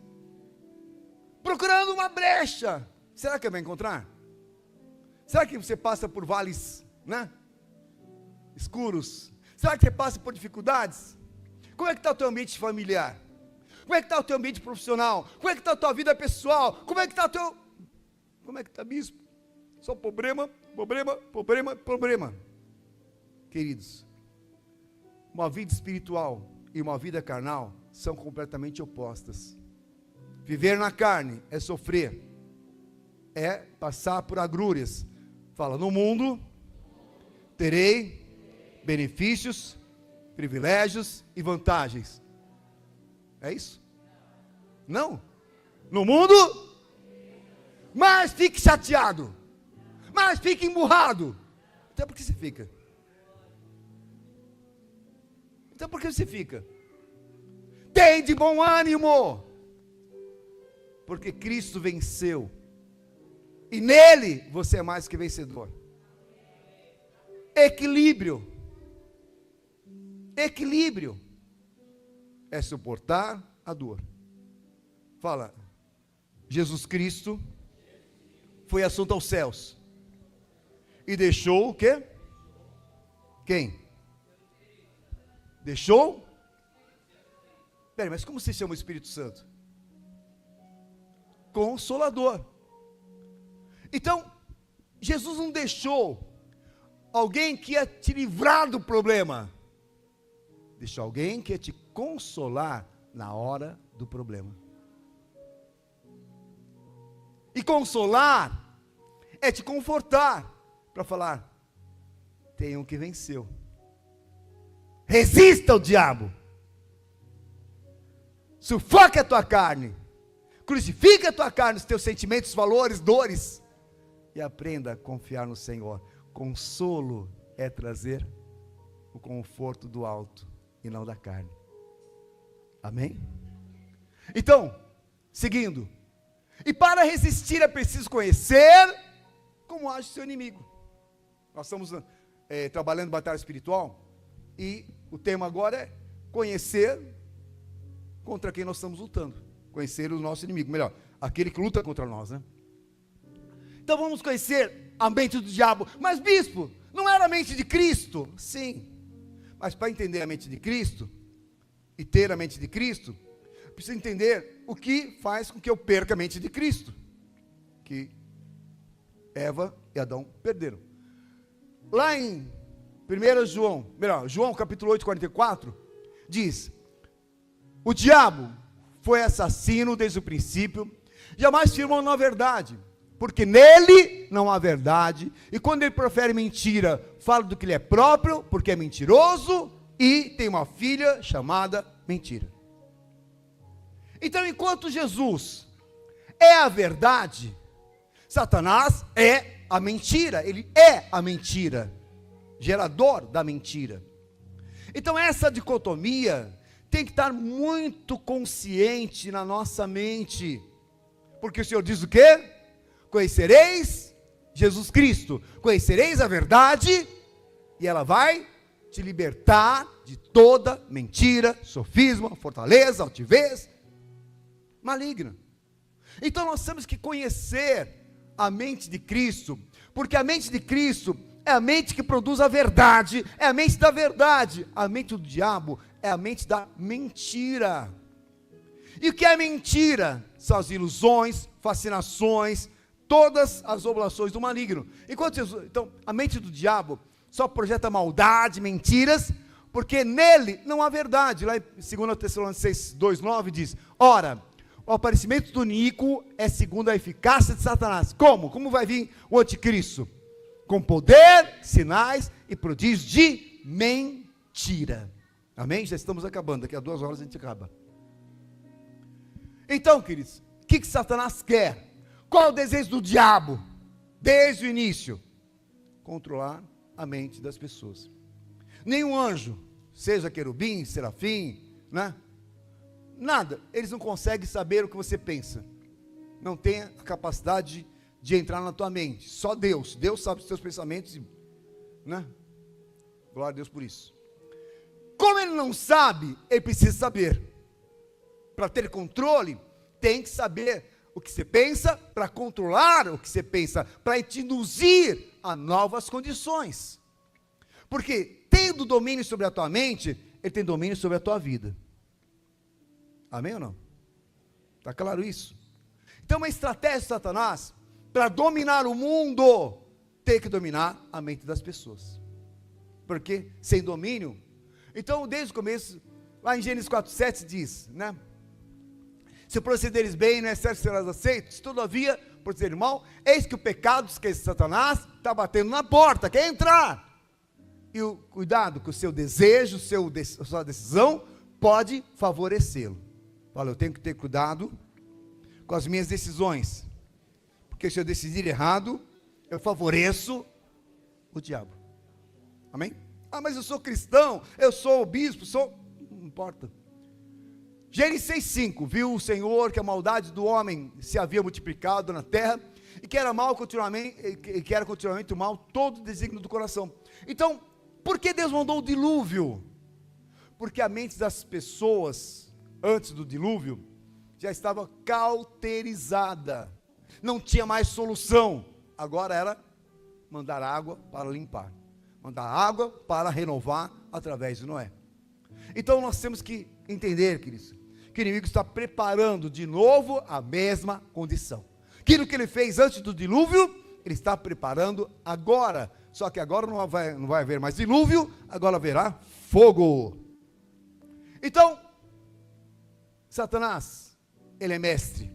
Procurando uma brecha. Será que vai encontrar? Será que você passa por vales, né, escuros? Será que você passa por dificuldades? Como é que está o teu ambiente familiar? Como é que está o teu ambiente profissional? Como é que está a tua vida pessoal? Como é que está o teu... Como é que está, bispo? Só problema, problema, problema, problema. Queridos, uma vida espiritual e uma vida carnal são completamente opostas. Viver na carne é sofrer, é passar por agrúrias. Fala, no mundo terei benefícios, privilégios e vantagens. É isso? Não. No mundo, mas fique chateado, mas fique emburrado. Então por que você fica? Então por que você fica? Tem de bom ânimo, porque Cristo venceu, e nele você é mais que vencedor. Equilíbrio. Equilíbrio é suportar a dor. Fala, Jesus Cristo foi assunto aos céus e deixou o quê? Quem? Deixou? Peraí, mas como se chama o Espírito Santo? Consolador. Então, Jesus não deixou alguém que ia te livrar do problema. Deixou alguém que ia te consolar na hora do problema. E consolar é te confortar, para falar, tem um que venceu. Resista ao diabo. Sufoque a tua carne. Crucifique a tua carne, os teus sentimentos, valores, dores. E aprenda a confiar no Senhor. Consolo é trazer o conforto do alto e não da carne. Amém? Então, seguindo. E para resistir é preciso conhecer como age o seu inimigo. Nós estamos trabalhando batalha espiritual. E o tema agora é conhecer contra quem nós estamos lutando. Conhecer o nosso inimigo, melhor, aquele que luta contra nós, né? Então vamos conhecer a mente do diabo. Mas bispo, não era a mente de Cristo? Sim, mas para entender a mente de Cristo e ter a mente de Cristo, precisa entender o que faz com que eu perca a mente de Cristo, que Eva e Adão perderam. Lá em 1 João capítulo 8, 44, diz, o diabo foi assassino desde o princípio, jamais firmou na verdade, porque nele não há verdade, e quando ele profere mentira, fala do que lhe é próprio, porque é mentiroso, e tem uma filha chamada mentira. Então, enquanto Jesus é a verdade, Satanás é a mentira, ele é a mentira, gerador da mentira. Então essa dicotomia tem que estar muito consciente na nossa mente, porque o Senhor diz o quê? Conhecereis Jesus Cristo, conhecereis a verdade, e ela vai te libertar de toda mentira, sofisma, fortaleza, altivez, maligna. Então nós temos que conhecer a mente de Cristo, porque a mente de Cristo é a mente que produz a verdade, é a mente da verdade. A mente do diabo é a mente da mentira. E o que é mentira? São as ilusões, fascinações, todas as oblações do maligno. Então, a mente do diabo só projeta maldade, mentiras, porque nele não há verdade. Lá em 2 Tessalonicenses 2,9 diz: ora, o aparecimento do iníquo é segundo a eficácia de Satanás. Como? Como vai vir o anticristo? Com poder, sinais e prodígios de mentira. Amém? Já estamos acabando, daqui a 2 horas a gente acaba. Então, queridos, o que Satanás quer? Qual é o desejo do diabo? Desde o início: controlar a mente das pessoas. Nenhum anjo, seja querubim, serafim, né? Nada, eles não conseguem saber o que você pensa. Não tem a capacidade de entrar na tua mente. Só Deus. Deus sabe os teus pensamentos, né? Glória a Deus por isso. Como ele não sabe, ele precisa saber. Para ter controle, tem que saber o que você pensa, para controlar o que você pensa, para te induzir a novas condições. Porque tendo domínio sobre a tua mente, ele tem domínio sobre a tua vida. Amém ou não? Está claro isso? Então, uma estratégia de Satanás, para dominar o mundo, tem que dominar a mente das pessoas. Porque sem domínio, então desde o começo, lá em Gênesis 4,7 diz, né? Se procederes bem, não é certo que serás aceito, se todavia procederes mal, eis que o pecado, que é Satanás, está batendo na porta, quer entrar. E cuidado que o seu desejo, a sua decisão, pode favorecê-lo. Fala, eu tenho que ter cuidado com as minhas decisões, porque se eu decidir errado, eu favoreço o diabo. Amém? Ah, mas eu sou cristão, eu sou bispo, não importa. Gênesis 6,5, viu o Senhor que a maldade do homem se havia multiplicado na terra, e que era continuamente o mal todo o desígnio do coração. Então, por que Deus mandou o dilúvio? Porque a mente das pessoas, antes do dilúvio, já estava cauterizada, não tinha mais solução. Agora era mandar água para limpar, mandar água para renovar através de Noé. Então nós temos que entender, queridos, que o inimigo está preparando de novo a mesma condição. Aquilo que ele fez antes do dilúvio, ele está preparando agora. Só que agora não vai haver mais dilúvio, agora haverá fogo. Então, Satanás, ele é mestre.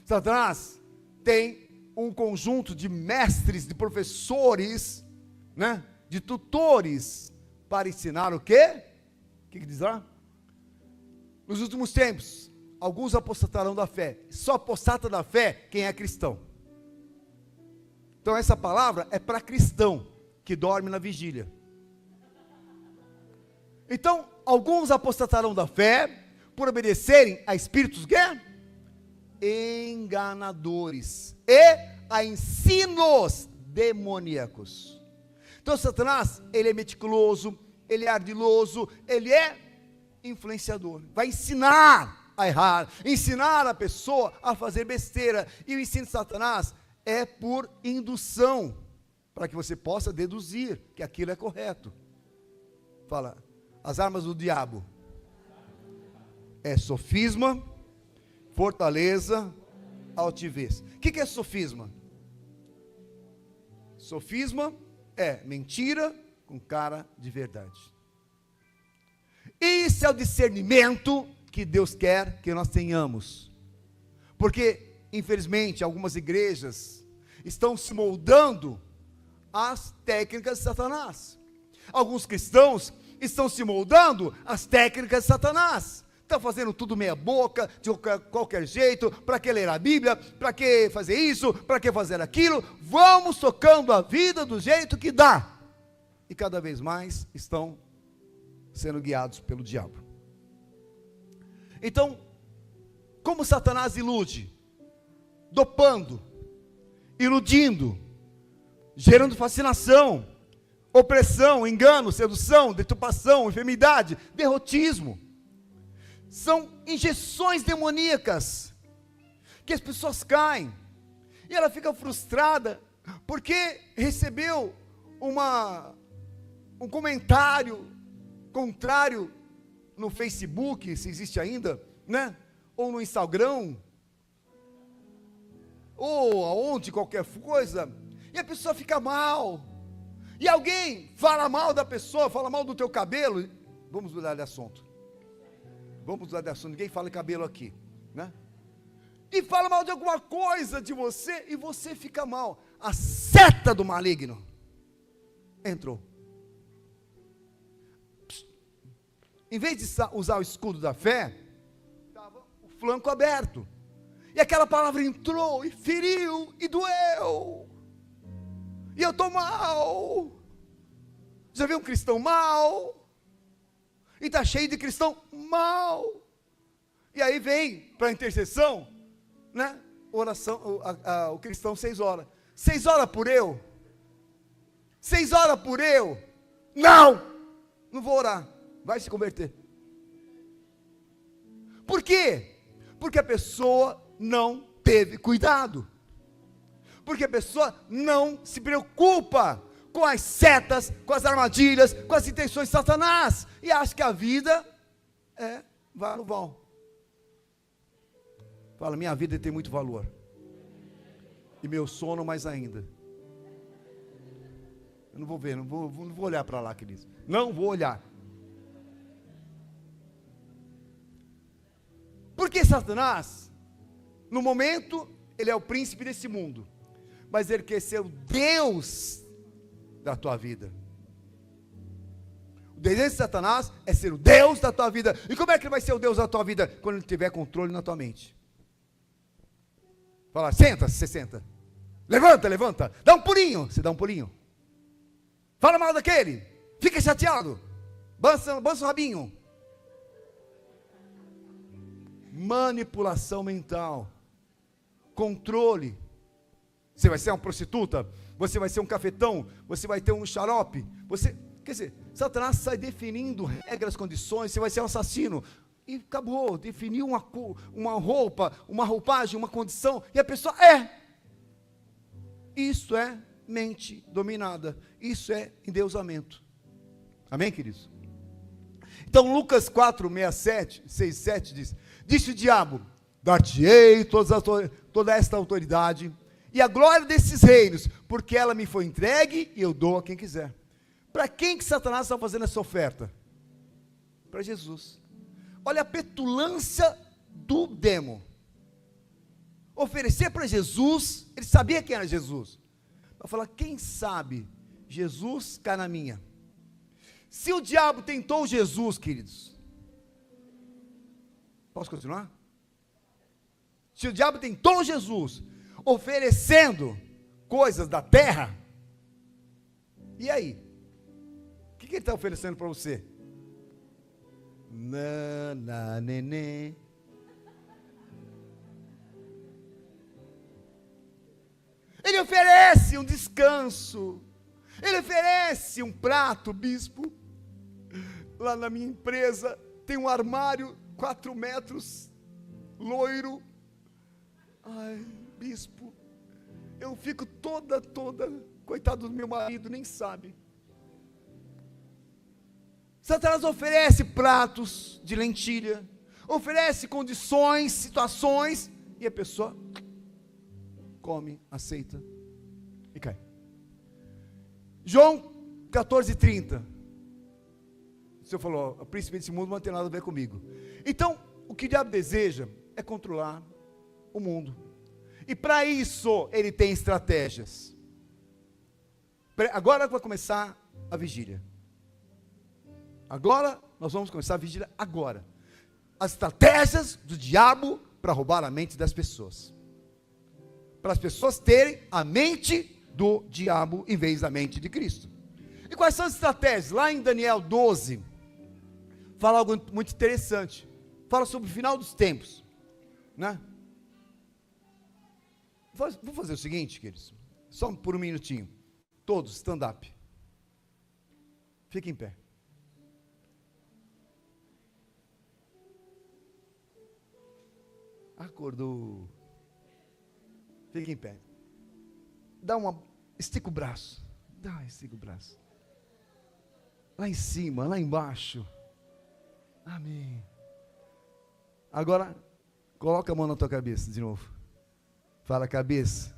Satanás tem um conjunto de mestres, de professores, né, de tutores, para ensinar o quê? O que diz lá? Nos últimos tempos, alguns apostatarão da fé. Só apostata da fé quem é cristão. Então essa palavra é para cristão que dorme na vigília. Então, alguns apostatarão da fé por obedecerem a espíritos enganadores e a ensinos demoníacos. Então Satanás, ele é meticuloso, ele é ardiloso, ele é influenciador. Vai ensinar a errar, ensinar a pessoa a fazer besteira. E o ensino de Satanás é por indução, para que você possa deduzir que aquilo é correto. Fala, as armas do diabo é sofisma, fortaleza, altivez. O que é sofisma? Sofisma é mentira com cara de verdade. Isso é o discernimento que Deus quer que nós tenhamos. Porque, infelizmente, algumas igrejas estão se moldando às técnicas de Satanás. Alguns cristãos estão se moldando às técnicas de Satanás. Estão fazendo tudo meia boca, de qualquer jeito. Para que ler a Bíblia? Para que fazer isso? Para que fazer aquilo? Vamos tocando a vida do jeito que dá. E cada vez mais estão sendo guiados pelo diabo. Então, como Satanás ilude? Dopando, iludindo, gerando fascinação, opressão, engano, sedução, deturpação, enfermidade, derrotismo. São injeções demoníacas que as pessoas caem e ela fica frustrada porque recebeu um comentário contrário no Facebook, se existe ainda, né? Ou no Instagram, ou aonde, qualquer coisa, e a pessoa fica mal, e alguém fala mal da pessoa, fala mal do teu cabelo, vamos mudar de assunto, ninguém fala em cabelo aqui, né? E fala mal de alguma coisa de você, e você fica mal, a seta do maligno entrou. Em vez de usar o escudo da fé, estava o flanco aberto, e aquela palavra entrou, e feriu, e doeu, e eu estou mal. Já viu um cristão mal? E está cheio de cristão mal, e aí vem para a intercessão, né? Oração, o cristão 6 horas, 6 horas por eu, 6 horas por eu, não vou orar, vai se converter. Por quê? Porque a pessoa não teve cuidado, porque a pessoa não se preocupa com as setas, com as armadilhas, com as intenções de Satanás, e acha que a vida vai no vão. Fala, minha vida tem muito valor, e meu sono mais ainda. Eu não vou ver, não vou olhar para lá, queridos, não vou olhar. Porque Satanás, no momento, ele é o príncipe desse mundo, mas ele quer ser o Deus da tua vida. O desejo de Satanás é ser o Deus da tua vida. E como é que ele vai ser o Deus da tua vida? Quando ele tiver controle na tua mente. Fala, senta, você senta. Levanta, dá um pulinho, você dá um pulinho. Fala mal daquele, fica chateado, bança o rabinho. Manipulação mental, controle. Você vai ser uma prostituta, você vai ser um cafetão, você vai ter um xarope, quer dizer, Satanás sai definindo regras, condições, você vai ser um assassino, e acabou, definiu uma roupa, uma roupagem, uma condição, e a pessoa isso é mente dominada, isso é endeusamento. Amém, queridos? Então Lucas 6:7 diz, disse o diabo, dar-te-ei toda esta autoridade, e a glória desses reinos, porque ela me foi entregue, e eu dou a quem quiser. Para quem que Satanás está fazendo essa oferta? Para Jesus. Olha a petulância do demo. Oferecer para Jesus, ele sabia quem era Jesus. Vai falar, quem sabe, Jesus cai na minha. Se o diabo tentou Jesus, queridos, posso continuar? Se o diabo tentou Jesus, oferecendo coisas da terra, e aí? O que ele está oferecendo para você? Nenê. Ele oferece um descanso, ele oferece um prato, bispo. Lá na minha empresa tem um armário 4 metros, loiro. Ai, bispo, eu fico toda, coitado do meu marido, nem sabe. Satanás oferece pratos de lentilha, oferece condições, situações, e a pessoa come, aceita e cai. João 14:30. O Senhor falou, o príncipe desse mundo não tem nada a ver comigo. Então, o que o diabo deseja é controlar o mundo. E para isso, ele tem estratégias. Agora vai começar a vigília. Agora, nós vamos começar a vigília agora. As estratégias do diabo para roubar a mente das pessoas. Para as pessoas terem a mente do diabo em vez da mente de Cristo. E quais são as estratégias? Lá em Daniel 12, fala algo muito interessante. Fala sobre o final dos tempos, né? Vou fazer o seguinte, queridos, só por um minutinho. Todos, stand up. Fiquem em pé. Acordou. Fique em pé. Estica o braço. Estica o braço. Lá em cima, lá embaixo. Amém. Agora, coloca a mão na tua cabeça de novo. Fala, cabeça.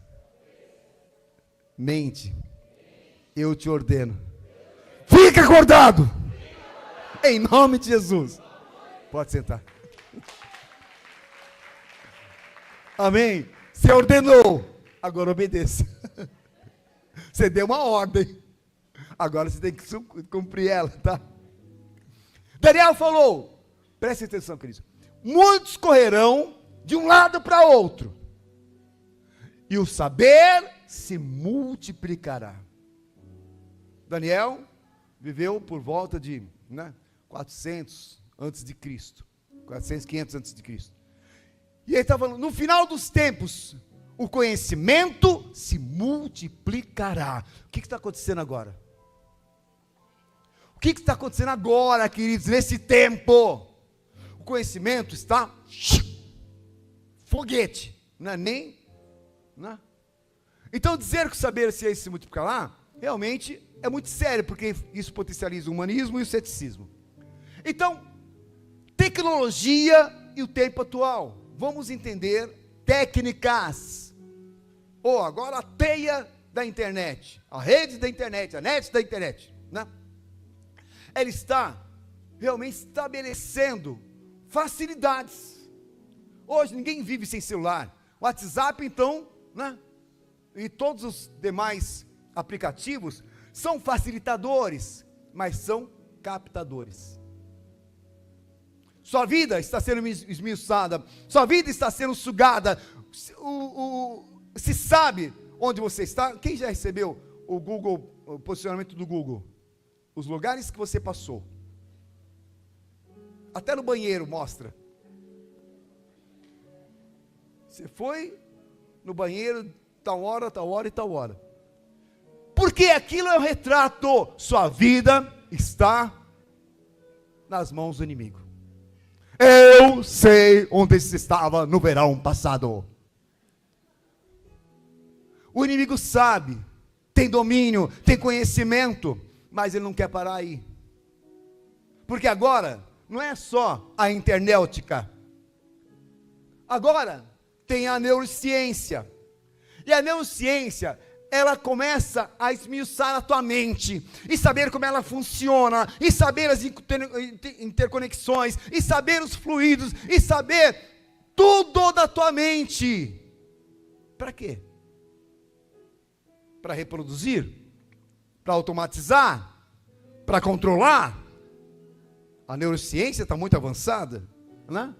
Mente. Eu te ordeno. Fica acordado. Em nome de Jesus. Pode sentar. Amém. Você ordenou. Agora obedeça. Você deu uma ordem. Agora você tem que cumprir ela, tá? Daniel falou. Preste atenção, querido. Muitos correrão de um lado para outro. E o saber se multiplicará. Daniel viveu por volta de 400 antes de Cristo. 400, 500 antes de Cristo. E ele está falando, no final dos tempos, o conhecimento se multiplicará. O que está acontecendo agora? O que está acontecendo agora, queridos, nesse tempo? O conhecimento está foguete, não é nem, né? Então dizer que o saber se multiplicará, realmente é muito sério, porque isso potencializa o humanismo e o ceticismo. Então, tecnologia e o tempo atual. Vamos entender técnicas. Agora a teia da internet, a rede da internet, a net da internet, né? Ela está realmente estabelecendo facilidades. Hoje ninguém vive sem celular. WhatsApp, então, né? E todos os demais aplicativos são facilitadores, mas são captadores. Sua vida está sendo esmiuçada, sua vida está sendo sugada. Se sabe onde você está. Quem já recebeu o Google, o posicionamento do Google? Os lugares que você passou. Até no banheiro mostra. Você foi no banheiro tal hora e tal hora. Porque aquilo é um retrato. Sua vida está nas mãos do inimigo. Eu sei onde você estava no verão passado. O inimigo sabe, tem domínio, tem conhecimento, mas ele não quer parar aí. Porque agora não é só a internéutica. Agora tem a neurociência. E a neurociência, ela começa a esmiuçar a tua mente, e saber como ela funciona, e saber as interconexões, e saber os fluidos, e saber tudo da tua mente. Para quê? Para reproduzir? Para automatizar? Para controlar? A neurociência está muito avançada, né?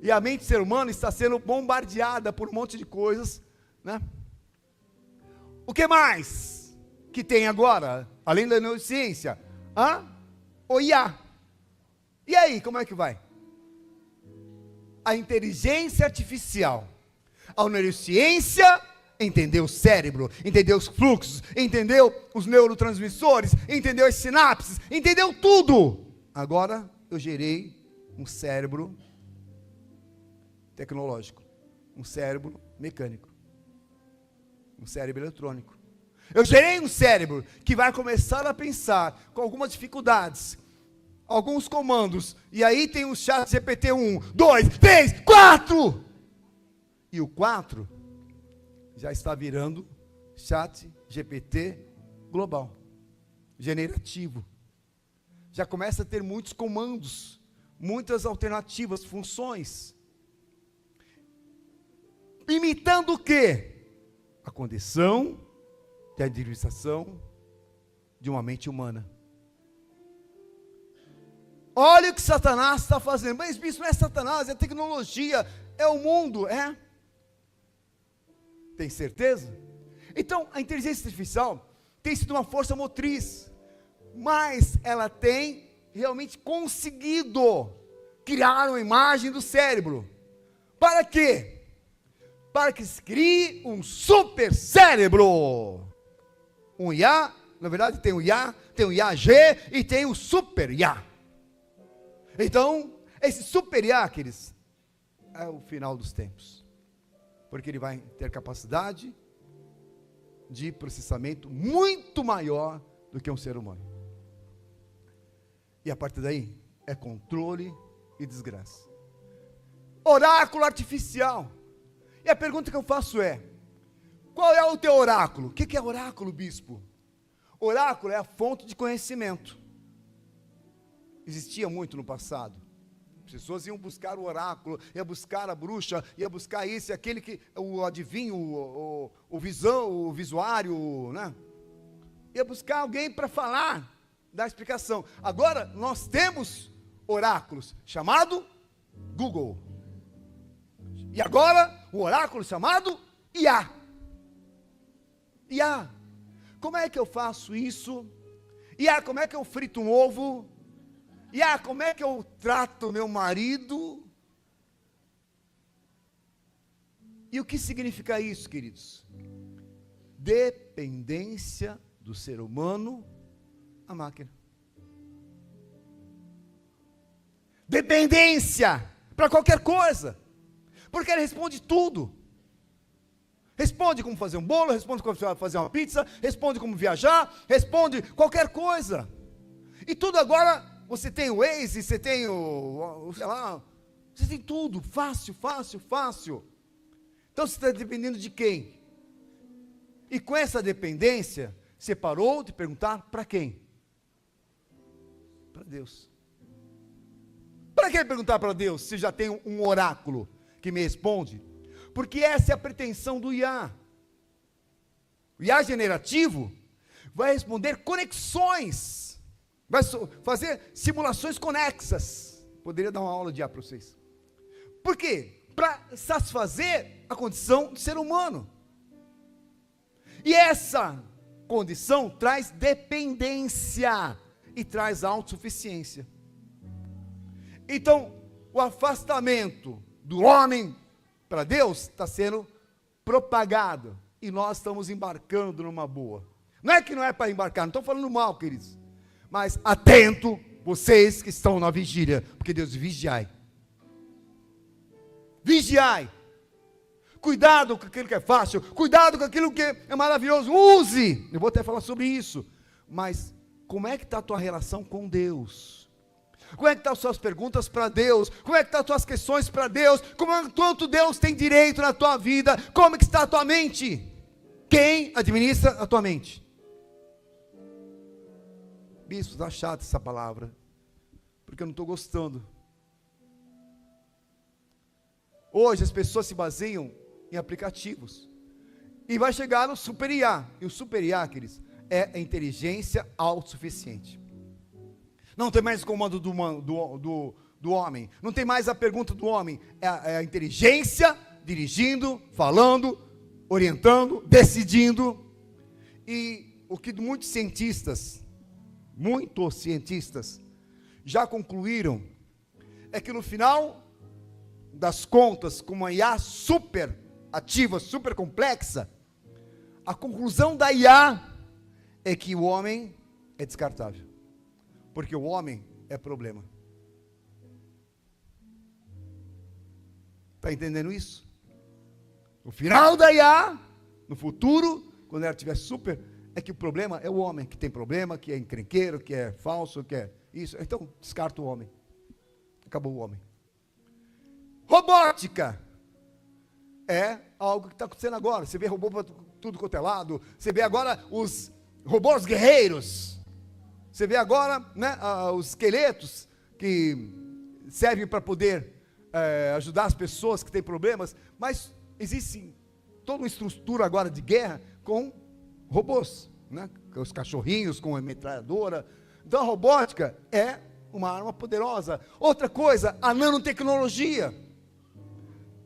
E a mente do ser humano está sendo bombardeada por um monte de coisas, né? O que mais que tem agora, além da neurociência? O IA. E aí, como é que vai? A inteligência artificial. A neurociência entendeu o cérebro, entendeu os fluxos, entendeu os neurotransmissores, entendeu as sinapses, entendeu tudo. Agora eu gerei um cérebro tecnológico, um cérebro mecânico, um cérebro eletrônico. Eu gerei um cérebro que vai começar a pensar com algumas dificuldades, alguns comandos, e aí tem o chat GPT 1, 2, 3, 4, e o 4 já está virando chat GPT global, generativo. Já começa a ter muitos comandos, muitas alternativas, funções. Imitando o quê? A condição de administração de uma mente humana. Olha o que Satanás está fazendo. Mas isso não é Satanás, é tecnologia, é o mundo, é? Tem certeza? Então, a inteligência artificial tem sido uma força motriz, mas ela tem realmente conseguido criar uma imagem do cérebro. Para quê? Para que se crie um super cérebro. Um IA, na verdade tem o IA, tem o IA-G e tem o super IA. Então, esse super IA, queridos, é o final dos tempos. Porque ele vai ter capacidade de processamento muito maior do que um ser humano. E a partir daí, é controle e desgraça. Oráculo artificial. E a pergunta que eu faço é, qual é o teu oráculo? O que é oráculo, bispo? Oráculo é a fonte de conhecimento. Existia muito no passado. As pessoas iam buscar o oráculo, ia buscar a bruxa, ia buscar isso e aquele que, o adivinho, o visuário, né? Ia buscar alguém para falar, dar explicação. Agora, nós temos oráculos, chamado Google. E agora, o oráculo chamado IA. IA. Como é que eu faço isso? IA, como é que eu frito um ovo? IA, como é que eu trato meu marido? E o que significa isso, queridos? Dependência do ser humano à máquina. Dependência para qualquer coisa. Porque ele responde tudo. Responde como fazer um bolo, responde como fazer uma pizza, responde como viajar, responde qualquer coisa. E tudo agora, você tem o Waze, você tem sei lá, você tem tudo, fácil, fácil, fácil. Então você está dependendo de quem? E com essa dependência, você parou de perguntar para quem? Para Deus. Para que perguntar para Deus se já tem um oráculo que me responde? Porque essa é a pretensão do IA. O IA generativo vai responder conexões, vai fazer simulações conexas. Poderia dar uma aula de IA para vocês. Por quê? Para satisfazer a condição do ser humano. E essa condição traz dependência e traz autossuficiência. Então, o afastamento do homem para Deus está sendo propagado. E nós estamos embarcando numa boa. Não é que não é para embarcar, não estou falando mal, queridos. Mas atento, vocês que estão na vigília, porque Deus vigiai. Vigiai. Cuidado com aquilo que é fácil, cuidado com aquilo que é maravilhoso, use. Eu vou até falar sobre isso. Mas como é que está a tua relação com Deus? Como é que estão as suas perguntas para Deus? Como é que estão as tuas questões para Deus? Quanto Deus tem direito na tua vida? Como é que está a tua mente? Quem administra a tua mente? Bispo, está chata essa palavra, porque eu não estou gostando. Hoje as pessoas se baseiam em aplicativos. E vai chegar no Super IA. E o Super IA, queridos, é a inteligência autossuficiente. Não tem mais o comando do homem. Não tem mais a pergunta do homem. É a inteligência dirigindo, falando, orientando, decidindo. E o que muitos cientistas já concluíram é que no final das contas, com uma IA super ativa, super complexa, a conclusão da IA é que o homem é descartável. Porque o homem é problema. Está entendendo isso? No final da IA, no futuro, quando ela estiver super, é que o problema é o homem, que tem problema, que é encrenqueiro, que é falso, que é isso. Então, descarta o homem. Acabou o homem. Robótica é algo que está acontecendo agora. Você vê robô para tudo quanto é lado. Você vê agora os robôs guerreiros. Você vê agora, né, os esqueletos que servem para poder ajudar as pessoas que têm problemas, mas existe toda uma estrutura agora de guerra com robôs, né, com os cachorrinhos, com a metralhadora. Então a robótica é uma arma poderosa. Outra coisa, a nanotecnologia.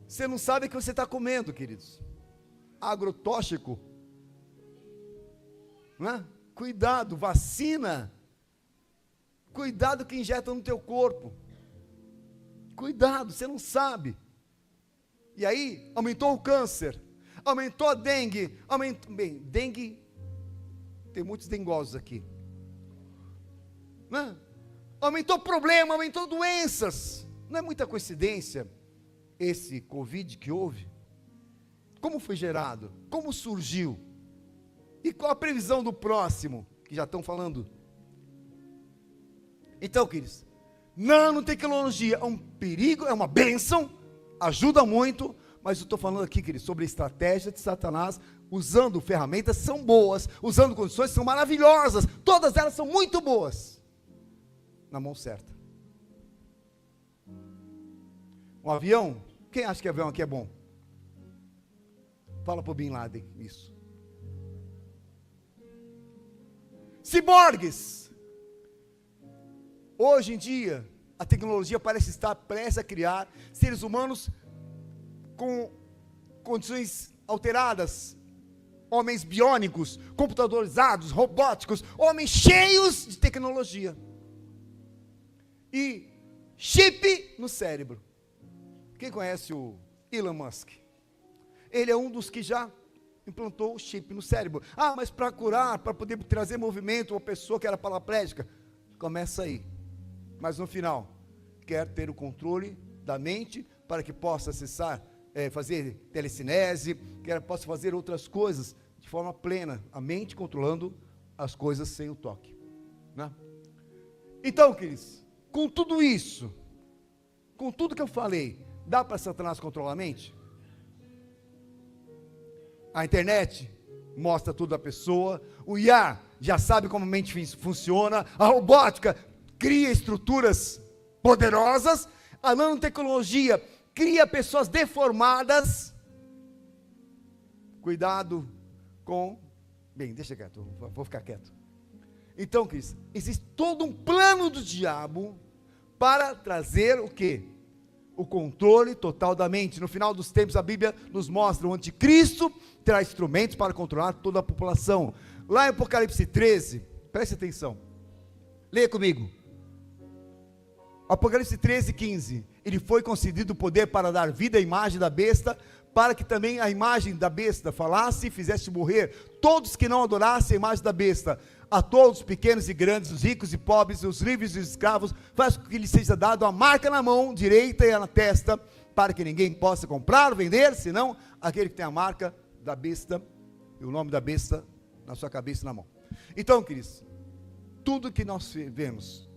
Você não sabe o que você está comendo, queridos. Agrotóxico. Né? Cuidado, vacina. Cuidado que injeta no teu corpo. Cuidado, você não sabe. E aí, aumentou o câncer, aumentou a dengue, dengue, tem muitos dengosos aqui. Né? Aumentou problema, aumentou doenças. Não é muita coincidência esse Covid que houve? Como foi gerado? Como surgiu? E qual a previsão do próximo? Que já estão falando. Então, queridos, nanotecnologia é um perigo, é uma bênção, ajuda muito, mas eu estou falando aqui, queridos, sobre a estratégia de Satanás, usando ferramentas são boas, usando condições são maravilhosas, todas elas são muito boas, na mão certa. Um avião, quem acha que avião aqui é bom? Fala para o Bin Laden isso. Ciborgues. Hoje em dia, a tecnologia parece estar prestes a criar seres humanos com condições alteradas, homens biônicos, computadorizados, robóticos, homens cheios de tecnologia e chip no cérebro. Quem conhece o Elon Musk? Ele é um dos que já implantou o chip no cérebro. Ah, mas para curar, para poder trazer movimento, uma pessoa que era paraplégica, começa aí. Mas no final, quer ter o controle da mente para que possa acessar, fazer telecinese, possa fazer outras coisas de forma plena, a mente controlando as coisas sem o toque, né? Então, queridos, com tudo isso, com tudo que eu falei, dá para Satanás controlar a mente? A internet mostra tudo da pessoa, o IA já sabe como a mente funciona, a robótica cria estruturas poderosas, a nanotecnologia cria pessoas deformadas. Cuidado com... Bem, deixa quieto, vou ficar quieto. Então, queridos, existe todo um plano do diabo para trazer o quê? O controle total da mente. No final dos tempos, a Bíblia nos mostra o anticristo terá instrumentos para controlar toda a população. Lá em Apocalipse 13, preste atenção, leia comigo. Apocalipse 13, 15. Ele foi concedido o poder para dar vida à imagem da besta, para que também a imagem da besta falasse e fizesse morrer todos que não adorassem a imagem da besta. A todos, pequenos e grandes, os ricos e pobres, os livres e os escravos, faz com que lhes seja dado a marca na mão direita e na testa, para que ninguém possa comprar ou vender, senão aquele que tem a marca da besta, e o nome da besta na sua cabeça e na mão. Então, queridos, tudo que nós vemos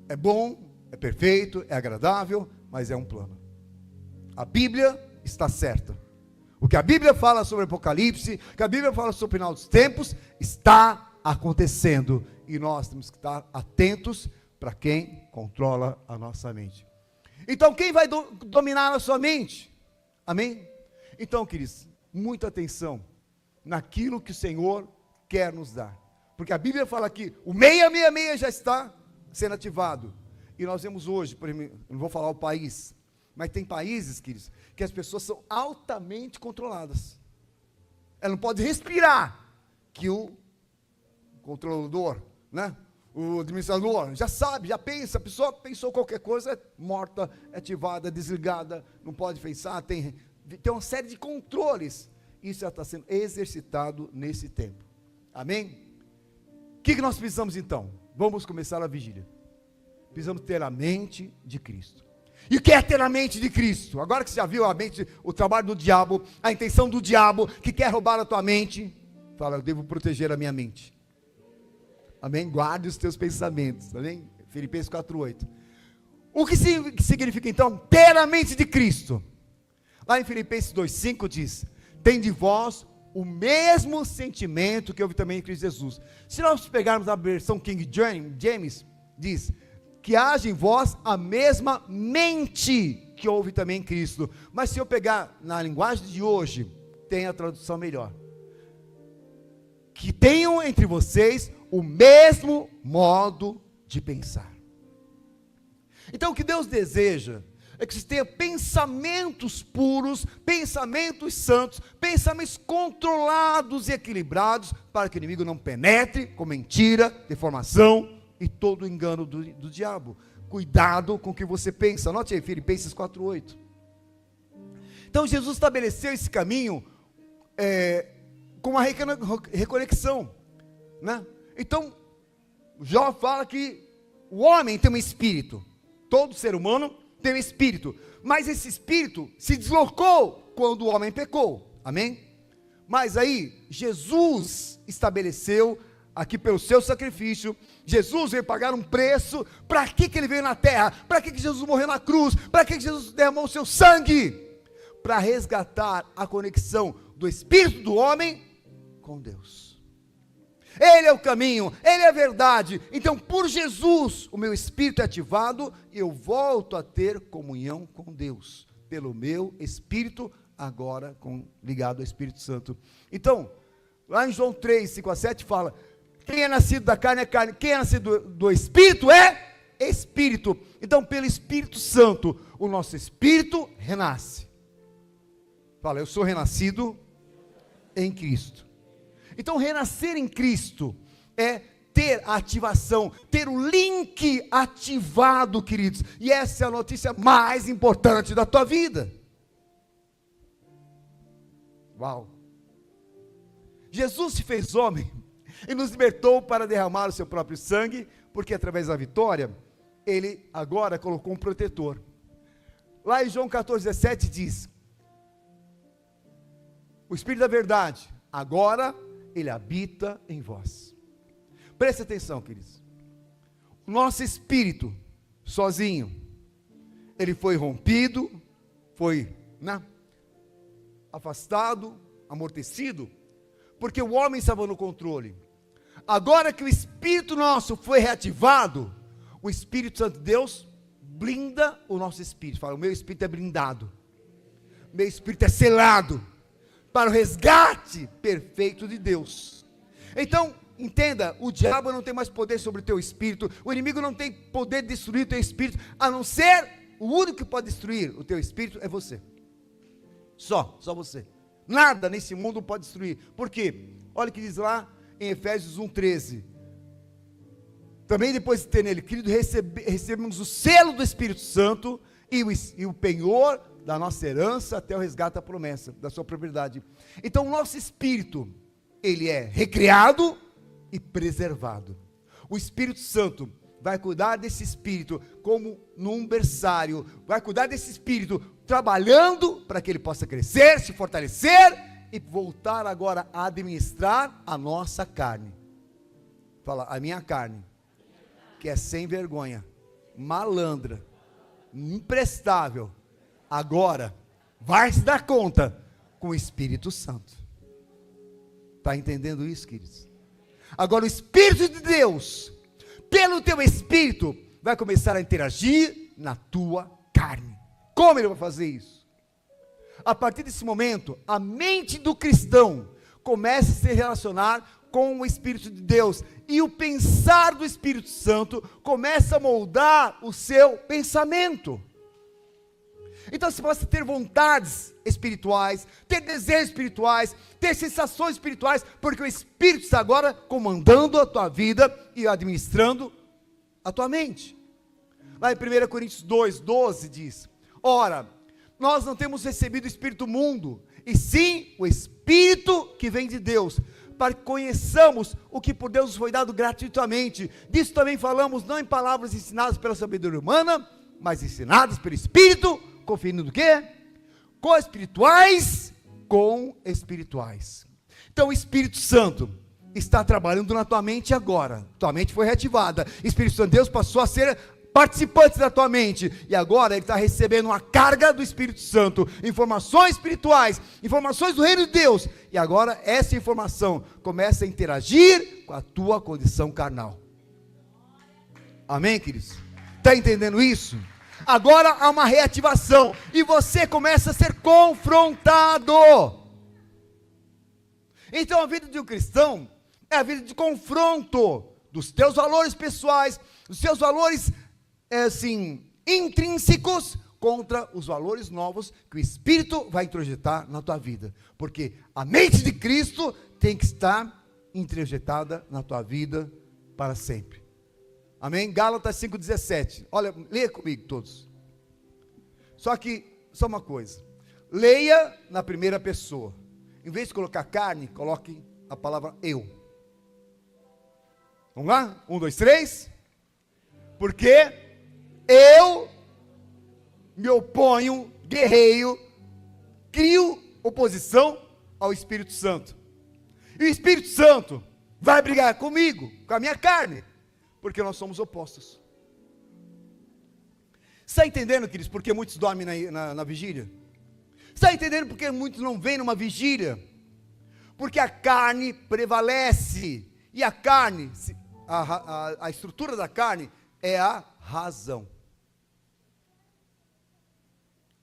é bom, é perfeito, é agradável, mas é um plano. A Bíblia está certa. O que a Bíblia fala sobre o Apocalipse, o que a Bíblia fala sobre o final dos tempos, está acontecendo. E nós temos que estar atentos para quem controla a nossa mente. Então, quem vai dominar a sua mente? Amém? Então, queridos, muita atenção naquilo que o Senhor quer nos dar. Porque a Bíblia fala que o 666 já está sendo ativado. E nós vemos hoje, por exemplo, não vou falar o país, mas tem países, queridos, que as pessoas são altamente controladas. Ela não pode respirar, que o controlador, né, o administrador, já sabe, já pensa, a pessoa pensou qualquer coisa, é morta, é ativada, é desligada, não pode pensar, tem uma série de controles. Isso já está sendo exercitado nesse tempo. Amém? O que nós precisamos então? Vamos começar a vigília. Precisamos ter a mente de Cristo. E o que é ter a mente de Cristo? Agora que você já viu a mente, o trabalho do diabo, a intenção do diabo, que quer roubar a tua mente, fala, eu devo proteger a minha mente. Amém? Guarde os teus pensamentos. Amém? Filipenses 4:8. O que significa então ter a mente de Cristo? Lá em Filipenses 2:5 diz, tem de vós o mesmo sentimento que houve também em Cristo Jesus. Se nós pegarmos a versão King James, diz, que haja em vós a mesma mente que houve também em Cristo. Mas se eu pegar na linguagem de hoje, tem a tradução melhor. Que tenham entre vocês o mesmo modo de pensar. Então o que Deus deseja é que você tenha pensamentos puros, pensamentos santos, pensamentos controlados e equilibrados, para que o inimigo não penetre com mentira, deformação e todo o engano do diabo. Cuidado com o que você pensa. Anote aí, Filipenses 4:8. Então Jesus estabeleceu esse caminho com uma reconexão, né? Então Jó fala que o homem tem um espírito, todo ser humano tem um espírito, mas esse espírito se deslocou quando o homem pecou, amém? Mas aí, Jesus estabeleceu, aqui pelo seu sacrifício, Jesus veio pagar um preço. Para que ele veio na terra? Para que Jesus morreu na cruz? Para que Jesus derramou o seu sangue? Para resgatar a conexão do espírito do homem com Deus. Ele é o caminho, Ele é a verdade. Então, por Jesus, o meu espírito é ativado e eu volto a ter comunhão com Deus, pelo meu espírito, agora ligado ao Espírito Santo. Então, lá em João 3, 5 a 7 fala: quem é nascido da carne é carne, quem é nascido do Espírito é Espírito. Então, pelo Espírito Santo, o nosso espírito renasce. Fala, eu sou renascido em Cristo. Então, renascer em Cristo é ter a ativação, ter o link ativado, queridos. E essa é a notícia mais importante da tua vida. Uau! Jesus se fez homem e nos libertou para derramar o seu próprio sangue, porque através da vitória, ele agora colocou um protetor. Lá em João 14,17 diz: o Espírito da verdade, agora ele habita em vós. Preste atenção, queridos. O nosso espírito, sozinho, ele foi rompido, foi afastado, amortecido, porque o homem estava no controle. Agora que o Espírito nosso foi reativado, o Espírito Santo de Deus blinda o nosso espírito. Fala, o meu espírito é blindado, meu espírito é selado para o resgate perfeito de Deus. Então, entenda, o diabo não tem mais poder sobre o teu espírito, o inimigo não tem poder de destruir o teu espírito, a não ser, o único que pode destruir o teu espírito é você. Só você. Nada nesse mundo pode destruir. Por quê? Olha o que diz lá em Efésios 1,13. Também depois de ter nele crido, recebemos o selo do Espírito Santo e o penhor da nossa herança até o resgate da promessa, da sua propriedade. Então o nosso espírito, ele é recriado e preservado. O Espírito Santo vai cuidar desse espírito como num berçário, vai cuidar desse espírito trabalhando para que ele possa crescer, se fortalecer e voltar agora a administrar a nossa carne. Fala, a minha carne, que é sem vergonha, malandra, imprestável, agora vai se dar conta com o Espírito Santo. Está entendendo isso, queridos? Agora o Espírito de Deus, pelo teu espírito, vai começar a interagir na tua carne. Como ele vai fazer isso? A partir desse momento, a mente do cristão começa a se relacionar com o Espírito de Deus, e o pensar do Espírito Santo começa a moldar o seu pensamento. Então você pode ter vontades espirituais, ter desejos espirituais, ter sensações espirituais, porque o Espírito está agora comandando a tua vida e administrando a tua mente. Lá em 1 Coríntios 2,12 diz: ora, nós não temos recebido o Espírito do mundo, e sim o Espírito que vem de Deus, para que conheçamos o que por Deus nos foi dado gratuitamente. Disso também falamos, não em palavras ensinadas pela sabedoria humana, mas ensinadas pelo Espírito, confiando no quê? Com espirituais, com espirituais. Então o Espírito Santo está trabalhando na tua mente agora. Tua mente foi reativada, o Espírito Santo de Deus passou a ser participante da tua mente, e agora ele está recebendo uma carga do Espírito Santo, informações espirituais, informações do reino de Deus, e agora essa informação começa a interagir com a tua condição carnal. Amém, queridos? Está entendendo isso? Agora há uma reativação, e você começa a ser confrontado. Então a vida de um cristão é a vida de confronto dos teus valores pessoais, dos seus valores intrínsecos, contra os valores novos que o Espírito vai introjetar na tua vida, porque a mente de Cristo tem que estar introjetada na tua vida para sempre. Amém? Gálatas 5,17, olha, leia comigo todos. Só uma coisa, leia na primeira pessoa, em vez de colocar carne, coloque a palavra eu. Vamos lá? 1, 2, 3. Porque eu me oponho, guerreio, crio oposição ao Espírito Santo. E o Espírito Santo vai brigar comigo, com a minha carne, porque nós somos opostos. Está entendendo, queridos, porque muitos dormem na vigília? Está entendendo porque muitos não vêm numa vigília? Porque a carne prevalece, e a carne, a estrutura da carne é a razão.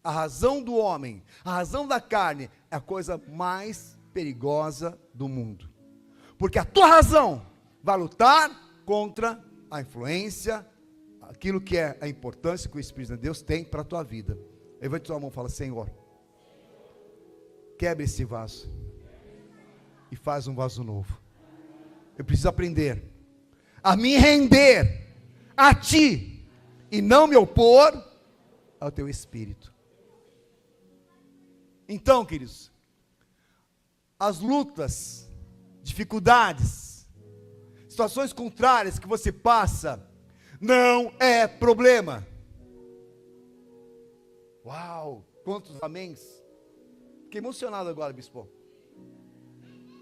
A razão do homem, a razão da carne é a coisa mais perigosa do mundo. Porque a tua razão vai lutar contra a influência, aquilo que é a importância que o Espírito de Deus tem para a tua vida. Levante tua mão e fala: Senhor, quebre esse vaso e faz um vaso novo. Eu preciso aprender a me render a ti e não me opor ao teu Espírito. Então, queridos, as lutas, dificuldades, situações contrárias que você passa, não é problema. Uau, quantos améns. Fiquei emocionado agora, bispo.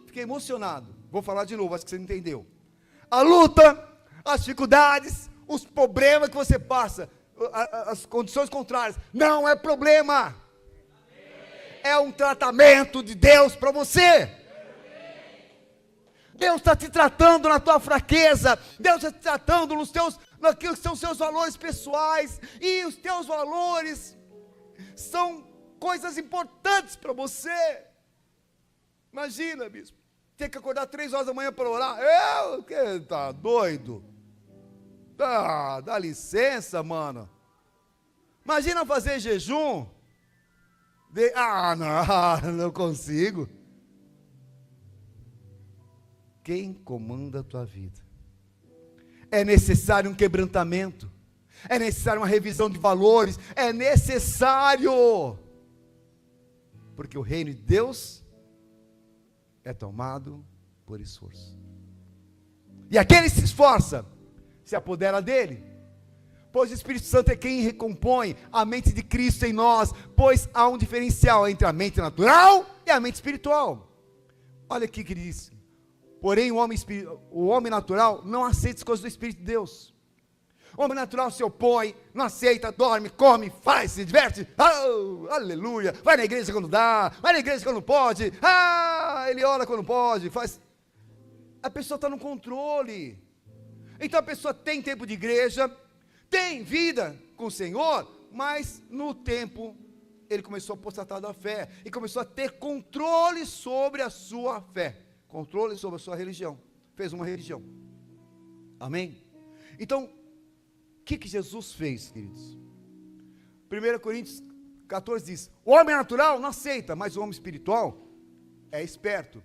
Fiquei emocionado. Vou falar de novo, acho que você não entendeu. A luta, as dificuldades, os problemas que você passa, as condições contrárias, não é problema. É um tratamento de Deus para você. Deus está te tratando na tua fraqueza. Deus está te tratando naquilo que são os seus valores pessoais. E os teus valores são coisas importantes para você. Imagina, bispo, ter que acordar 3 horas da manhã para orar. Que tá doido? Dá licença, mano. Imagina fazer jejum. Não consigo. Quem comanda a tua vida? É necessário um quebrantamento, é necessário uma revisão de valores, é necessário, porque o reino de Deus é tomado por esforço, e aquele que se esforça, se apodera dele, pois o Espírito Santo é quem recompõe a mente de Cristo em nós, pois há um diferencial entre a mente natural e a mente espiritual. Olha aqui que ele diz: porém o homem natural não aceita as coisas do Espírito de Deus. O homem natural se opõe, não aceita, dorme, come, faz, se diverte, aleluia, vai na igreja quando dá, vai na igreja quando pode, ele ora quando pode, faz. A pessoa está no controle. Então a pessoa tem tempo de igreja, tem vida com o Senhor, mas no tempo ele começou a apostatar da fé, e começou a ter controle sobre a sua fé, controle sobre a sua religião, fez uma religião, amém? Então, o que Jesus fez, queridos? 1 Coríntios 14 diz, o homem natural não aceita, mas o homem espiritual é esperto.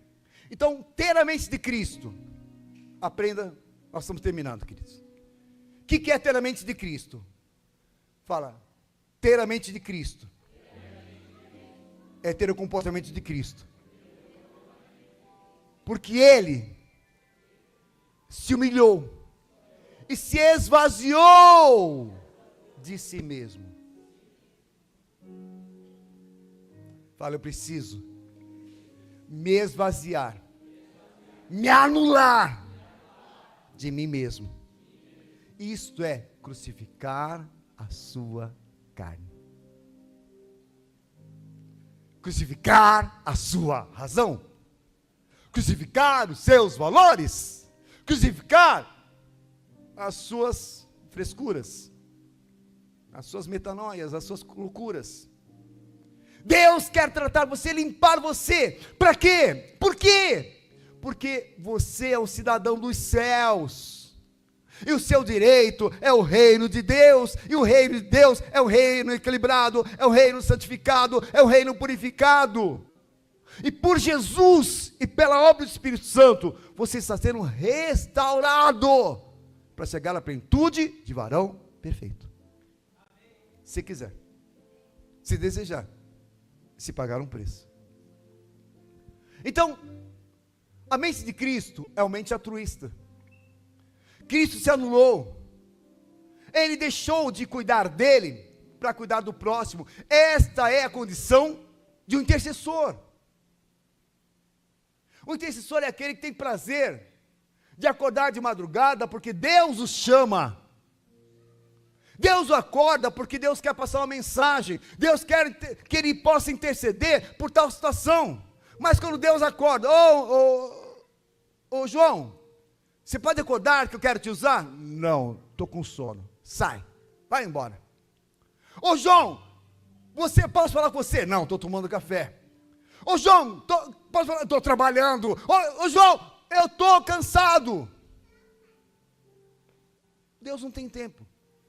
Então, ter a mente de Cristo, aprenda, nós estamos terminando, queridos. O que é ter a mente de Cristo? Fala, ter a mente de Cristo é ter o comportamento de Cristo, porque Ele se humilhou e se esvaziou de si mesmo. Fala, eu preciso me esvaziar, me anular de mim mesmo. Isto é crucificar a sua carne, crucificar a sua razão, crucificar os seus valores, crucificar as suas frescuras, as suas metanoias, as suas loucuras. Deus quer tratar você, limpar você. Para quê? Por quê? Porque você é um cidadão dos céus, e o seu direito é o reino de Deus, e o reino de Deus é o reino equilibrado, é o reino santificado, é o reino purificado. E por Jesus e pela obra do Espírito Santo, você está sendo restaurado para chegar à plenitude de varão perfeito. Se quiser, se desejar, se pagar um preço. Então, a mente de Cristo é uma mente altruísta. Cristo se anulou, Ele deixou de cuidar dele para cuidar do próximo. Esta é a condição de um intercessor. O intercessor é aquele que tem prazer de acordar de madrugada porque Deus o chama. Deus o acorda porque Deus quer passar uma mensagem. Deus quer que ele possa interceder por tal situação. Mas quando Deus acorda, ô João, você pode acordar que eu quero te usar? Não, estou com sono. Sai, vai embora. Ô João, posso falar com você? Não, estou tomando café. Ô João, posso falar? Estou trabalhando. Ô João, eu estou cansado. Deus não tem tempo.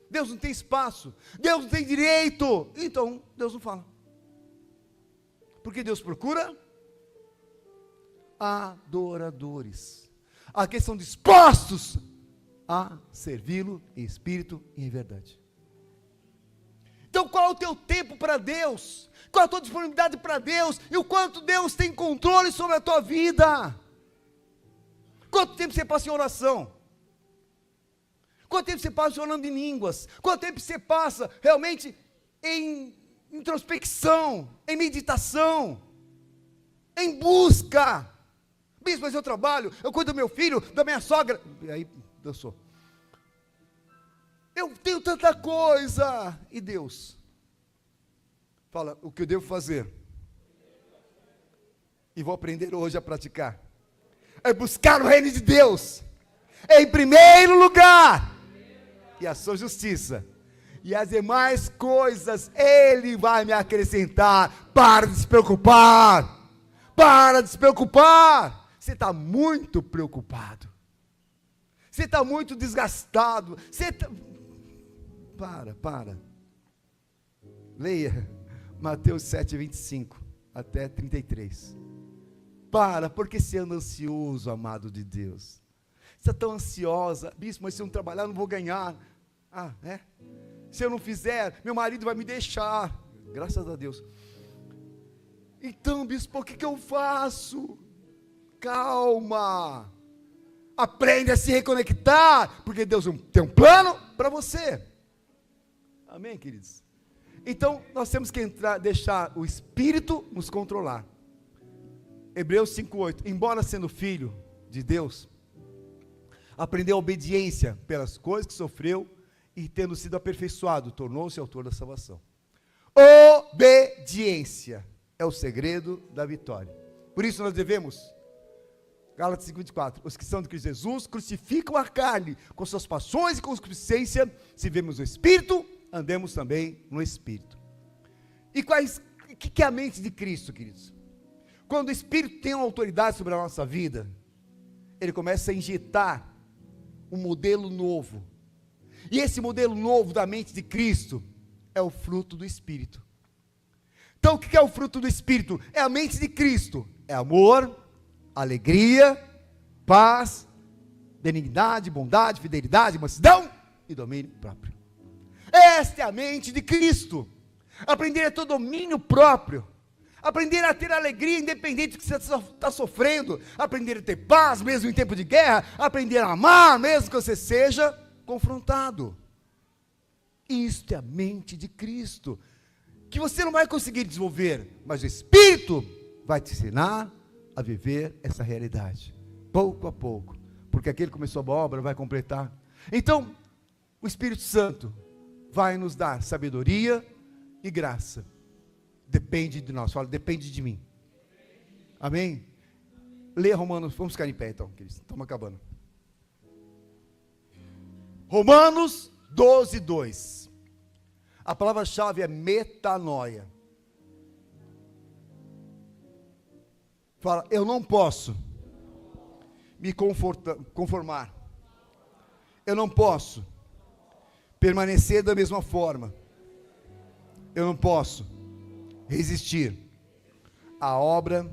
Deus não tem espaço. Deus não tem direito. Então, Deus não fala. Porque Deus procura adoradores. Aqueles que são dispostos a servi-lo em espírito e em verdade. Então, qual é o teu tempo para Deus? Qual é a tua disponibilidade para Deus? E o quanto Deus tem controle sobre a tua vida? Quanto tempo você passa em oração? Quanto tempo você passa orando em línguas? Quanto tempo você passa realmente em introspecção, em meditação, em busca? Bispo, mas eu trabalho, eu cuido do meu filho, da minha sogra. E aí, dançou. Eu tenho tanta coisa. E Deus fala, o que eu devo fazer? E vou aprender hoje a praticar. É buscar o reino de Deus. Em primeiro lugar. E a sua justiça. E as demais coisas Ele vai me acrescentar. Para de se preocupar. Para de se preocupar. Você está muito preocupado. Você está muito desgastado. Para. Leia Mateus 7, 25 até 33. Porque você anda ansioso, amado de Deus. Você está tão ansiosa. Bispo, mas se eu não trabalhar, eu não vou ganhar. Se eu não fizer, meu marido vai me deixar. Graças a Deus. Então, bispo, o que eu faço? Calma. Aprende a se reconectar, porque Deus tem um plano para você. Amém, queridos? Então, nós temos que deixar o Espírito nos controlar. Hebreus 5:8. Embora sendo filho de Deus, aprendeu a obediência pelas coisas que sofreu, e tendo sido aperfeiçoado, tornou-se autor da salvação. Obediência é o segredo da vitória. Por isso nós devemos, Gálatas 5:24, os que são de Cristo Jesus crucificam a carne com suas paixões e concupiscência. Se vemos o Espírito, andemos também no Espírito. E o que é a mente de Cristo, queridos? Quando o Espírito tem uma autoridade sobre a nossa vida, ele começa a injetar um modelo novo. E esse modelo novo da mente de Cristo é o fruto do Espírito. Então, o que é o fruto do Espírito? É a mente de Cristo. É amor, alegria, paz, benignidade, bondade, fidelidade, mansidão e domínio próprio. Esta é a mente de Cristo. Aprender a ter domínio próprio. Aprender a ter alegria independente do que você está sofrendo. Aprender a ter paz mesmo em tempo de guerra. Aprender a amar mesmo que você seja confrontado. Isto é a mente de Cristo, que você não vai conseguir desenvolver, mas o Espírito vai te ensinar a viver essa realidade, pouco a pouco, porque aquele que começou a boa obra vai completar. Então, o Espírito Santo vai nos dar sabedoria e graça. Depende de nós. Fala, depende de mim. Amém? Leia Romanos, vamos ficar em pé então, queridos, estamos acabando. Romanos 12:2. A palavra-chave é metanoia. Fala, eu não posso me conformar. Eu não posso permanecer da mesma forma. Eu não posso resistir à obra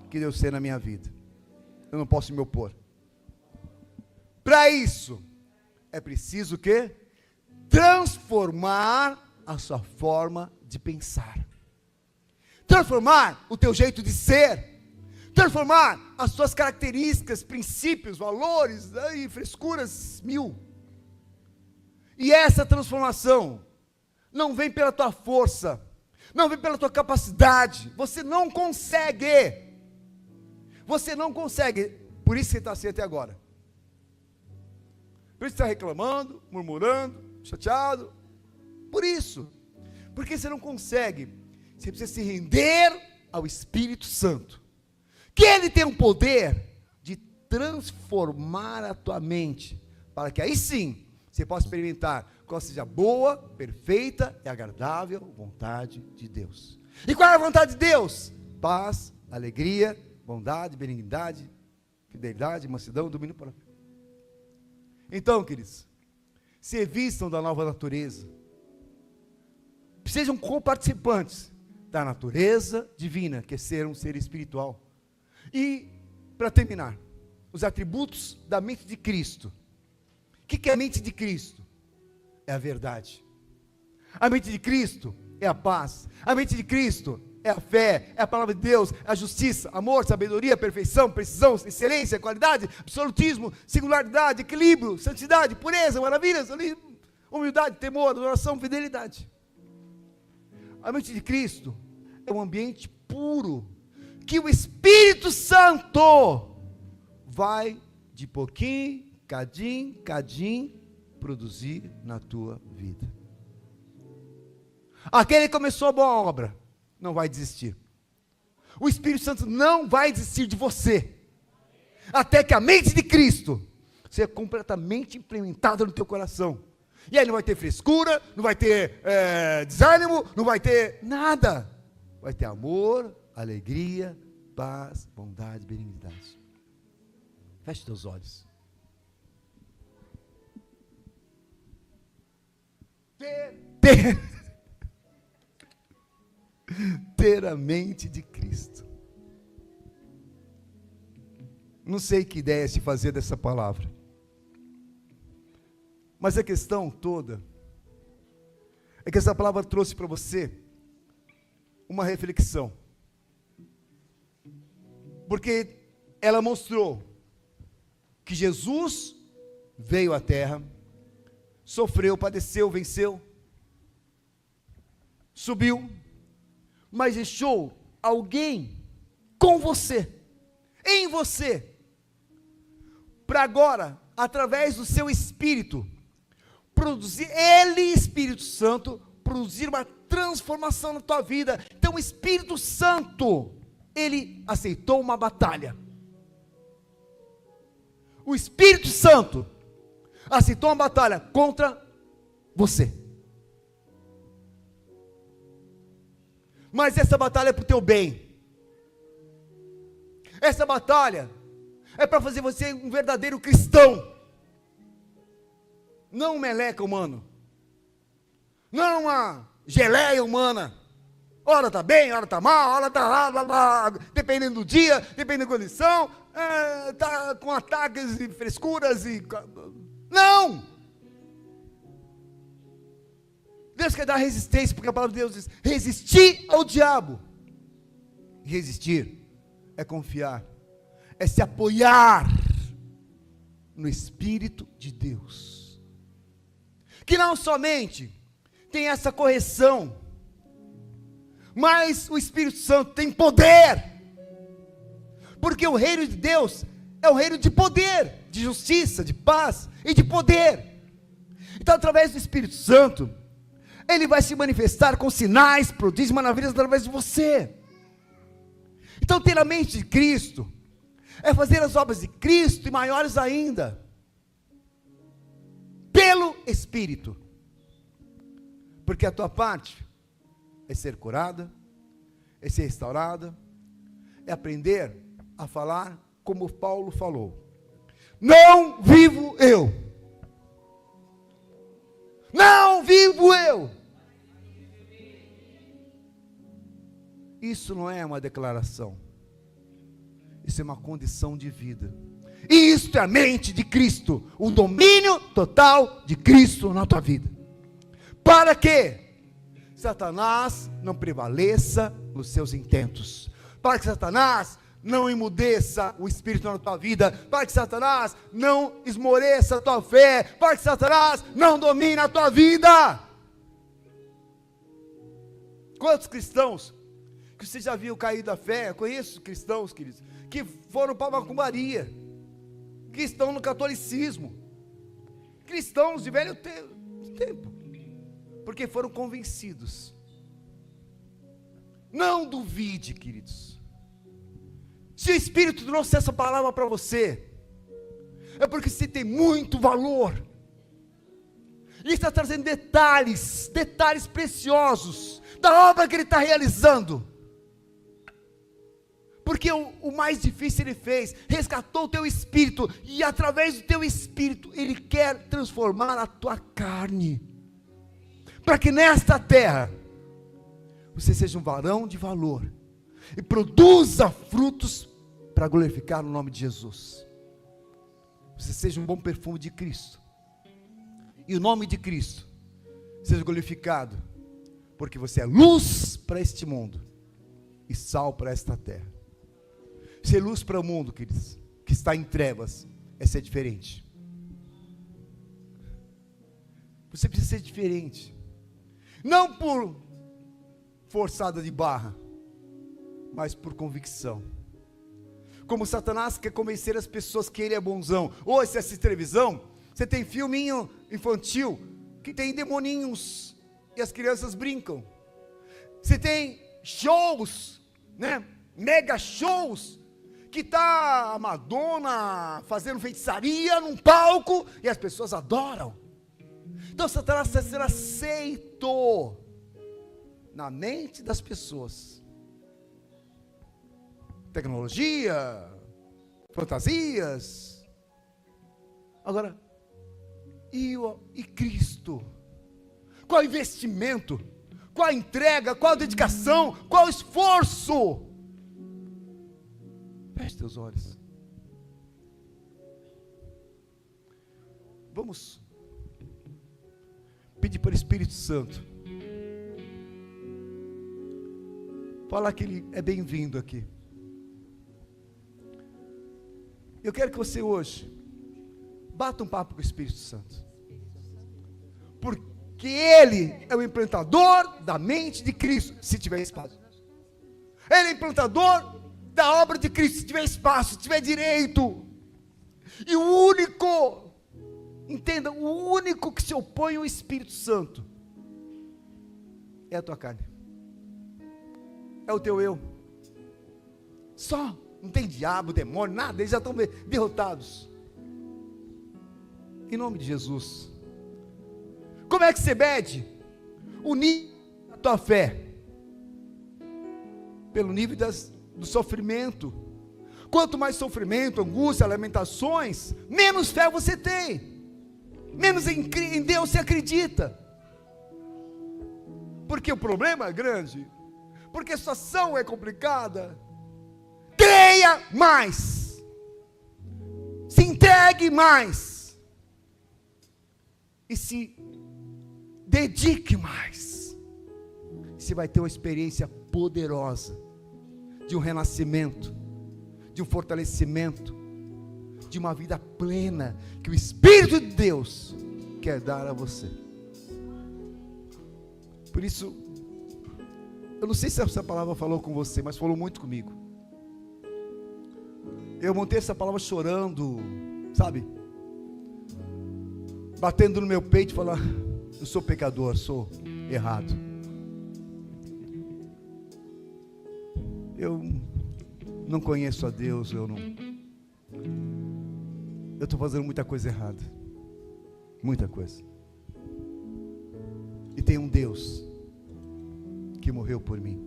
que Deus tem na minha vida. Eu não posso me opor. Para isso, é preciso o quê? Transformar a sua forma de pensar. Transformar o teu jeito de ser. Transformar as suas características, princípios, valores, e frescuras mil. E essa transformação não vem pela tua força, não vem pela tua capacidade. Você não consegue. Você não consegue, por isso que você está assim até agora. Por isso você está reclamando, murmurando, chateado. Por isso. Porque você não consegue. Você precisa se render ao Espírito Santo. Que Ele tem o poder de transformar a tua mente. Para que aí sim, você possa experimentar qual seja a boa, perfeita e agradável vontade de Deus. E qual é a vontade de Deus? Paz, alegria, bondade, benignidade, fidelidade, mansidão, domínio próprio. Então, queridos, se revistam da nova natureza. Sejam coparticipantes da natureza divina, que é ser um ser espiritual. E, para terminar, os atributos da mente de Cristo. O que é a mente de Cristo? É a verdade. A mente de Cristo é a paz. A mente de Cristo é a fé, é a palavra de Deus, é a justiça, amor, sabedoria, perfeição, precisão, excelência, qualidade, absolutismo, singularidade, equilíbrio, santidade, pureza, maravilhas, humildade, temor, adoração, fidelidade. A mente de Cristo é um ambiente puro, que o Espírito Santo vai de pouquinho, cadinho, produzir na tua vida. Aquele que começou a boa obra, não vai desistir. O Espírito Santo não vai desistir de você, até que a mente de Cristo seja completamente implementada no teu coração. E aí não vai ter frescura, não vai ter desânimo, não vai ter nada. Vai ter amor, alegria, paz, bondade, benignidade. Feche teus olhos. Ter a mente de Cristo. Não sei que ideia se fazer dessa palavra, mas a questão toda é que essa palavra trouxe para você uma reflexão, porque ela mostrou que Jesus veio à terra, sofreu, padeceu, venceu, subiu, mas deixou alguém com você, em você, para agora, através do seu Espírito, produzir, Ele, Espírito Santo, produzir uma transformação na tua vida. Então o Espírito Santo, Ele aceitou uma batalha. O Espírito Santo aceitou uma batalha contra você. Mas essa batalha é para o teu bem. Essa batalha é para fazer você um verdadeiro cristão. Não um meleca humano. Não uma geleia humana. Ora está bem, ora está mal, ora está lá, dependendo do dia, dependendo da condição, está com ataques e frescuras e... Não! Deus quer dar resistência, porque a palavra de Deus diz, resistir ao diabo. Resistir é confiar, é se apoiar no Espírito de Deus, que não somente tem essa correção, mas o Espírito Santo tem poder, porque o reino de Deus é um reino de poder, de justiça, de paz e de poder. Então, através do Espírito Santo, Ele vai se manifestar com sinais, prodígios, maravilhas através de você. Então, ter a mente de Cristo é fazer as obras de Cristo e maiores ainda, pelo Espírito, porque a tua parte é ser curada, é ser restaurada, é aprender a falar como Paulo falou: não vivo eu, não vivo eu. Isso não é uma declaração, isso é uma condição de vida. E isto é a mente de Cristo, o domínio total de Cristo na tua vida, para que Satanás não prevaleça nos seus intentos, para que Satanás não emudeça o Espírito na tua vida, para que Satanás não esmoreça a tua fé, para que Satanás não domine a tua vida. Quantos cristãos que você já viu cair da fé? Eu conheço cristãos, queridos, que foram para a macumbaria, que estão no catolicismo, cristãos de velho tempo, porque foram convencidos. Não duvide, queridos. Se o Espírito trouxe essa palavra para você, é porque você tem muito valor. Ele está trazendo detalhes preciosos da obra que Ele está realizando. Porque o mais difícil Ele fez, resgatou o teu espírito, e através do teu espírito, Ele quer transformar a tua carne, para que nesta terra, você seja um varão de valor, e produza frutos, para glorificar o nome de Jesus. Você seja um bom perfume de Cristo, e o nome de Cristo seja glorificado, porque você é luz para este mundo, e sal para esta terra. Ser luz para o mundo, queridos, que está em trevas, é ser diferente. Você precisa ser diferente, não por forçada de barra, mas por convicção. Como Satanás quer convencer as pessoas que ele é bonzão. Ou se assiste televisão, você tem filminho infantil, que tem demoninhos, e as crianças brincam. Você tem shows, né? Mega shows, que está a Madonna fazendo feitiçaria num palco, e as pessoas adoram. Então Satanás está sendo aceito na mente das pessoas. Tecnologia, fantasias. Agora, e Cristo? Qual investimento? Qual a entrega? Qual a dedicação? Qual o esforço? Feche teus olhos. Vamos pedir para o Espírito Santo falar que Ele é bem-vindo aqui. Eu quero que você hoje bata um papo com o Espírito Santo, porque Ele é o implantador da mente de Cristo, se tiver espaço. Ele é o implantador da obra de Cristo, se tiver espaço, se tiver direito. E o único, entenda, o único que se opõe ao Espírito Santo é a tua carne, é o teu eu. Só, não tem diabo, demônio, nada, eles já estão derrotados. Em nome de Jesus. Como é que você mede o nível da tua fé? Pelo nível do sofrimento. Quanto mais sofrimento, angústia, lamentações, menos fé você tem, menos em Deus você acredita. Porque o problema é grande, porque a situação é complicada. Creia mais, se entregue mais, e se dedique mais. Você vai ter uma experiência poderosa, de um renascimento, de um fortalecimento, de uma vida plena, que o Espírito de Deus quer dar a você. Por isso, eu não sei se essa palavra falou com você, mas falou muito comigo. Eu montei essa palavra chorando, sabe, batendo no meu peito e falar: eu sou pecador, sou errado. Eu não conheço a Deus, eu estou fazendo muita coisa errada, muita coisa. E tem um Deus que morreu por mim,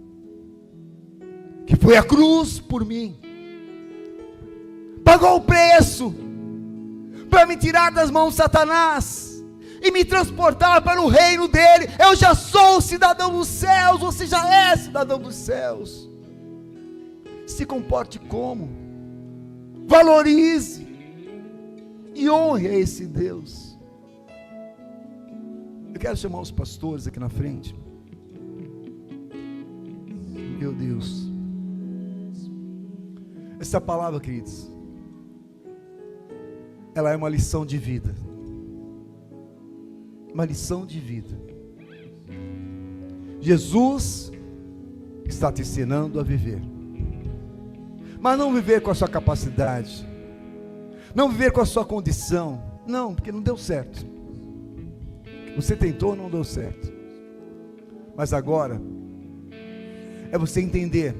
que foi à cruz por mim, pagou o preço para me tirar das mãos de Satanás e me transportar para o reino dele. Eu já sou cidadão dos céus, você já é cidadão dos céus. Se comporte como, valorize e honre a esse Deus. Eu quero chamar os pastores aqui na frente. Meu Deus, essa palavra, queridos, ela é uma lição de vida, uma lição de vida. Jesus está te ensinando a viver. Mas não viver com a sua capacidade, não viver com a sua condição, não, porque não deu certo. Você tentou, não deu certo. Mas agora é você entender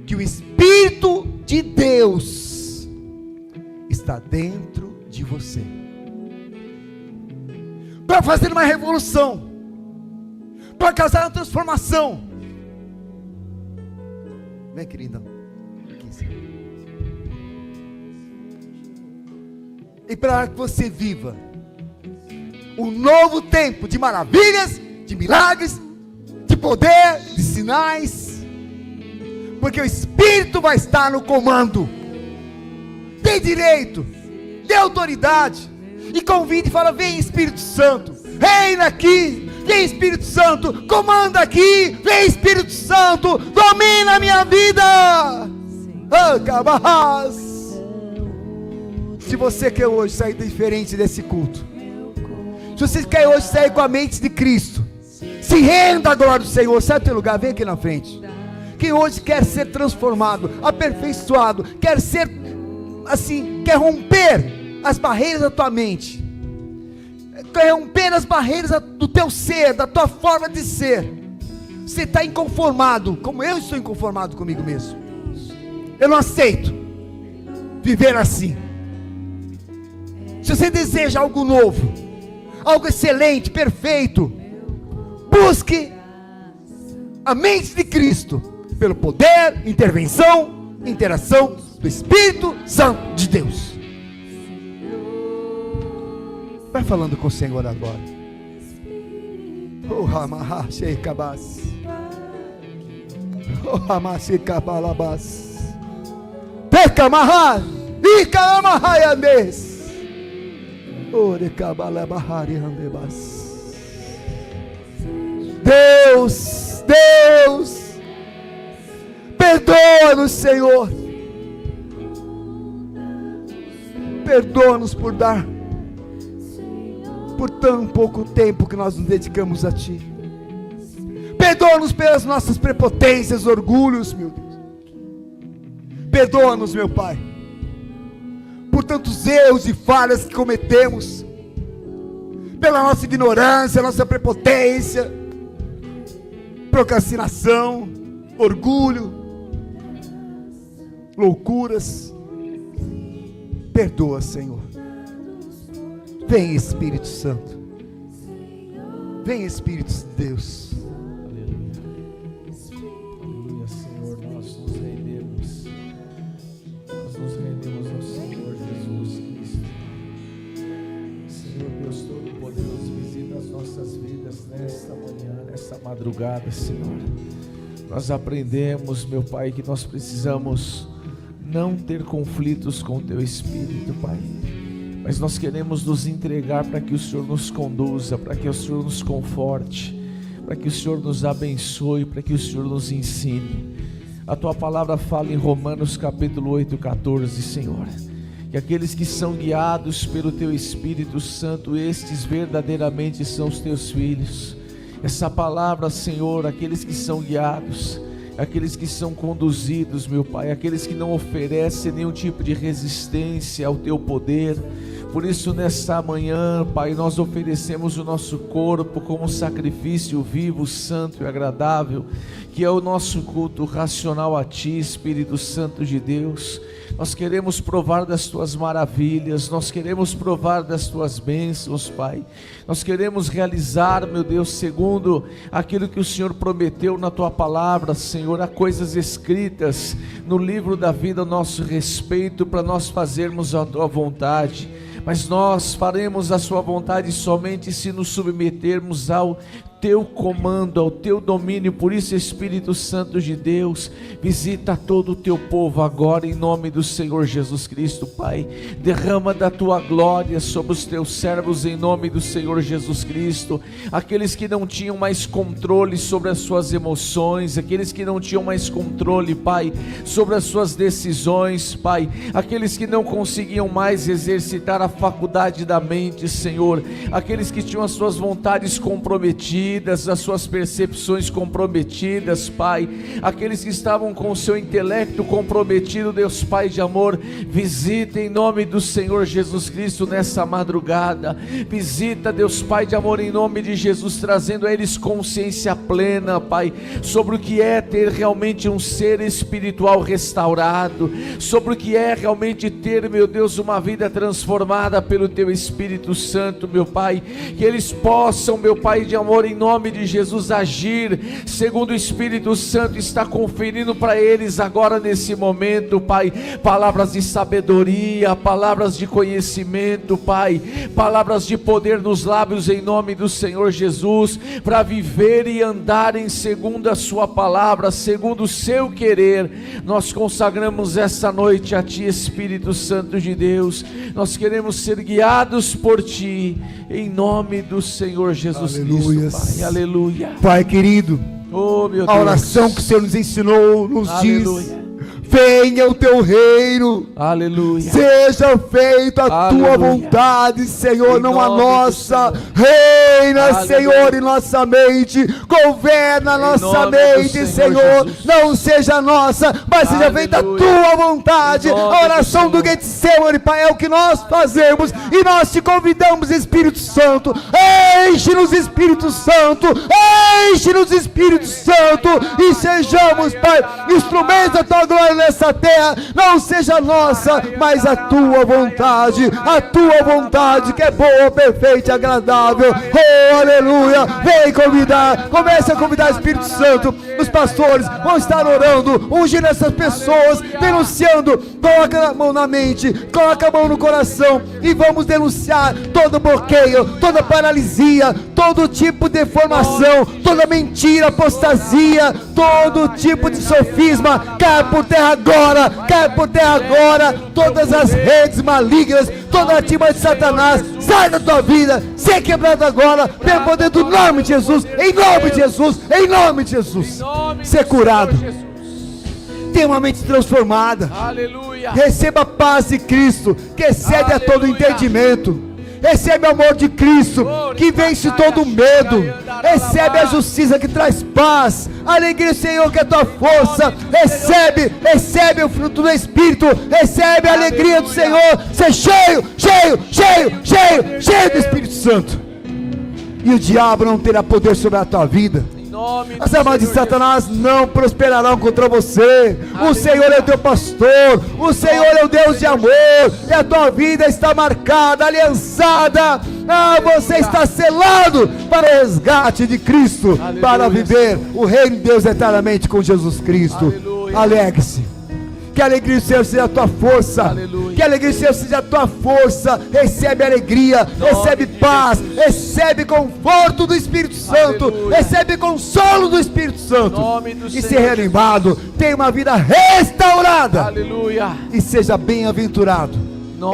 que o Espírito de Deus está dentro de você, para fazer uma revolução, para causar uma transformação. Vem, querida. E para que você viva um novo tempo de maravilhas, de milagres, de poder, de sinais, porque o Espírito vai estar no comando. Tem direito, dê autoridade, e convide e fala: vem Espírito Santo, reina aqui, vem Espírito Santo, comanda aqui, vem Espírito Santo, domina a minha vida. Se você quer hoje sair diferente desse culto, se você quer hoje sair com a mente de Cristo, se renda à glória do Senhor. Sai do teu lugar, vem aqui na frente. Quem hoje quer ser transformado, aperfeiçoado, quer ser assim, quer romper as barreiras da tua mente, quer romper as barreiras do teu ser, da tua forma de ser. Você está inconformado, como eu estou inconformado comigo mesmo. Eu não aceito viver assim. Se você deseja algo novo, algo excelente, perfeito, busque a mente de Cristo, pelo poder, intervenção, interação do Espírito Santo de Deus. Vai falando com o Senhor agora. Oh, Hamahashi Kabas. Oh, Hamashi Kabalabas. Tekamaha. Ikamahayandez. Ore Kabalabahari Andebas. Deus, Deus, perdoa-nos, Senhor. Perdoa-nos por tão pouco tempo que nós nos dedicamos a Ti. Perdoa-nos pelas nossas prepotências, orgulhos, meu Deus. Perdoa-nos, meu Pai, por tantos erros e falhas que cometemos, pela nossa ignorância, nossa prepotência, procrastinação, orgulho, loucuras. Perdoa, Senhor. Vem, Espírito Santo. Vem, Espírito de Deus. Aleluia, Senhor, nós nos rendemos. Nós nos rendemos ao Senhor Jesus Cristo. Senhor Deus Todo-Poderoso, visita as nossas vidas nesta manhã, nesta madrugada, Senhor. Nós aprendemos, meu Pai, que nós precisamos não ter conflitos com o Teu Espírito, Pai. Mas nós queremos nos entregar para que o Senhor nos conduza, para que o Senhor nos conforte, para que o Senhor nos abençoe, para que o Senhor nos ensine. A Tua palavra fala em Romanos capítulo 8, 14, Senhor, que aqueles que são guiados pelo Teu Espírito Santo, estes verdadeiramente são os Teus filhos. Essa palavra, Senhor, aqueles que são guiados, aqueles que são conduzidos, meu Pai, aqueles que não oferecem nenhum tipo de resistência ao Teu poder. Por isso, nesta manhã, Pai, nós oferecemos o nosso corpo como um sacrifício vivo, santo e agradável, que é o nosso culto racional a Ti, Espírito Santo de Deus. Nós queremos provar das Tuas maravilhas, nós queremos provar das Tuas bênçãos, Pai. Nós queremos realizar, meu Deus, segundo aquilo que o Senhor prometeu na Tua palavra, Senhor. Há coisas escritas no livro da vida a nosso respeito, para nós fazermos a Tua vontade. Mas nós faremos a Sua vontade somente se nos submetermos ao Teu comando, ao Teu domínio. Por isso, Espírito Santo de Deus, visita todo o Teu povo agora, em nome do Senhor Jesus Cristo, Pai. Derrama da Tua glória sobre os Teus servos, em nome do Senhor Jesus Cristo. Aqueles que não tinham mais controle sobre as suas emoções, aqueles que não tinham mais controle, Pai, sobre as suas decisões, Pai, aqueles que não conseguiam mais exercitar a faculdade da mente, Senhor. Aqueles que tinham as suas vontades comprometidas, as suas percepções comprometidas, Pai. Aqueles que estavam com o seu intelecto comprometido, Deus Pai de amor, visita em nome do Senhor Jesus Cristo nessa madrugada. Visita, Deus Pai de amor, em nome de Jesus, trazendo a eles consciência plena, Pai, sobre o que é ter realmente um ser espiritual restaurado, sobre o que é realmente ter, meu Deus, uma vida transformada pelo Teu Espírito Santo, meu Pai. Que eles possam, meu Pai de amor, em nome de Jesus, agir segundo o Espírito Santo está conferindo para eles agora nesse momento, Pai. Palavras de sabedoria, palavras de conhecimento, Pai, palavras de poder nos lábios em nome do Senhor Jesus, para viver e andarem segundo a sua palavra, segundo o seu querer. Nós consagramos essa noite a Ti, Espírito Santo de Deus. Nós queremos ser guiados por Ti, em nome do Senhor Jesus Cristo, Pai. Aleluia. Pai querido, oh, meu Deus, a oração que o Senhor nos ensinou nos aleluia, diz: venha o Teu reino, aleluia, seja feita a aleluia, Tua vontade, Senhor, em não a nome nossa. do Senhor. Reina, Aleluia, Senhor, em nossa mente, governa a em nossa nome mente, do Senhor Senhor, Jesus. não seja nossa, mas seja feita a Aleluia, Tua vontade. em nome A oração do do Senhor. Getsemane, Pai, é o que nós fazemos, e nós te convidamos, Espírito Santo, enche-nos, Espírito Santo, enche-nos, Espírito Santo, e sejamos, Pai, instrumentos da Tua glória nessa terra. Não seja nossa, mas a Tua vontade que é boa, perfeita e agradável. Oh, aleluia. Vem convidar, comece a convidar o Espírito Santo. Os pastores vão estar orando, ungindo essas pessoas, denunciando. Coloca a mão na mente, coloca a mão no coração, e vamos denunciar todo bloqueio, toda paralisia, todo tipo de deformação, toda mentira, apostasia, todo tipo de sofisma. Cai por terra agora, cai por terra agora. Todas as redes malignas, toda a ativa de Satanás, sai da tua vida, ser quebrado agora, pelo poder do nome de Jesus, em nome de Jesus, em nome de Jesus. Ser curado, tenha uma mente transformada. Aleluia. Receba a paz de Cristo, que excede a todo entendimento. Recebe o amor de Cristo, que vence todo medo. Recebe a justiça que traz paz, a alegria do Senhor que é a tua força. Recebe o fruto do Espírito. Recebe a alegria do Senhor. Ser cheio do Espírito Santo, e o diabo não terá poder sobre a tua vida. As armas de Satanás não prosperarão contra você. O Senhor é o teu pastor, o Senhor é o Deus de amor, e a tua vida está marcada, aliançada. Você está selado para o resgate de Cristo, aleluia, para viver o reino de Deus eternamente com Jesus Cristo. Alegre-se. Que a alegria do Senhor seja a tua força. Aleluia. Que a alegria do Senhor seja a tua força. Recebe alegria, recebe paz, recebe conforto do Espírito Santo. Aleluia. Recebe consolo do Espírito Santo. E ser reanimado. Tenha uma vida restaurada. Aleluia. E seja bem-aventurado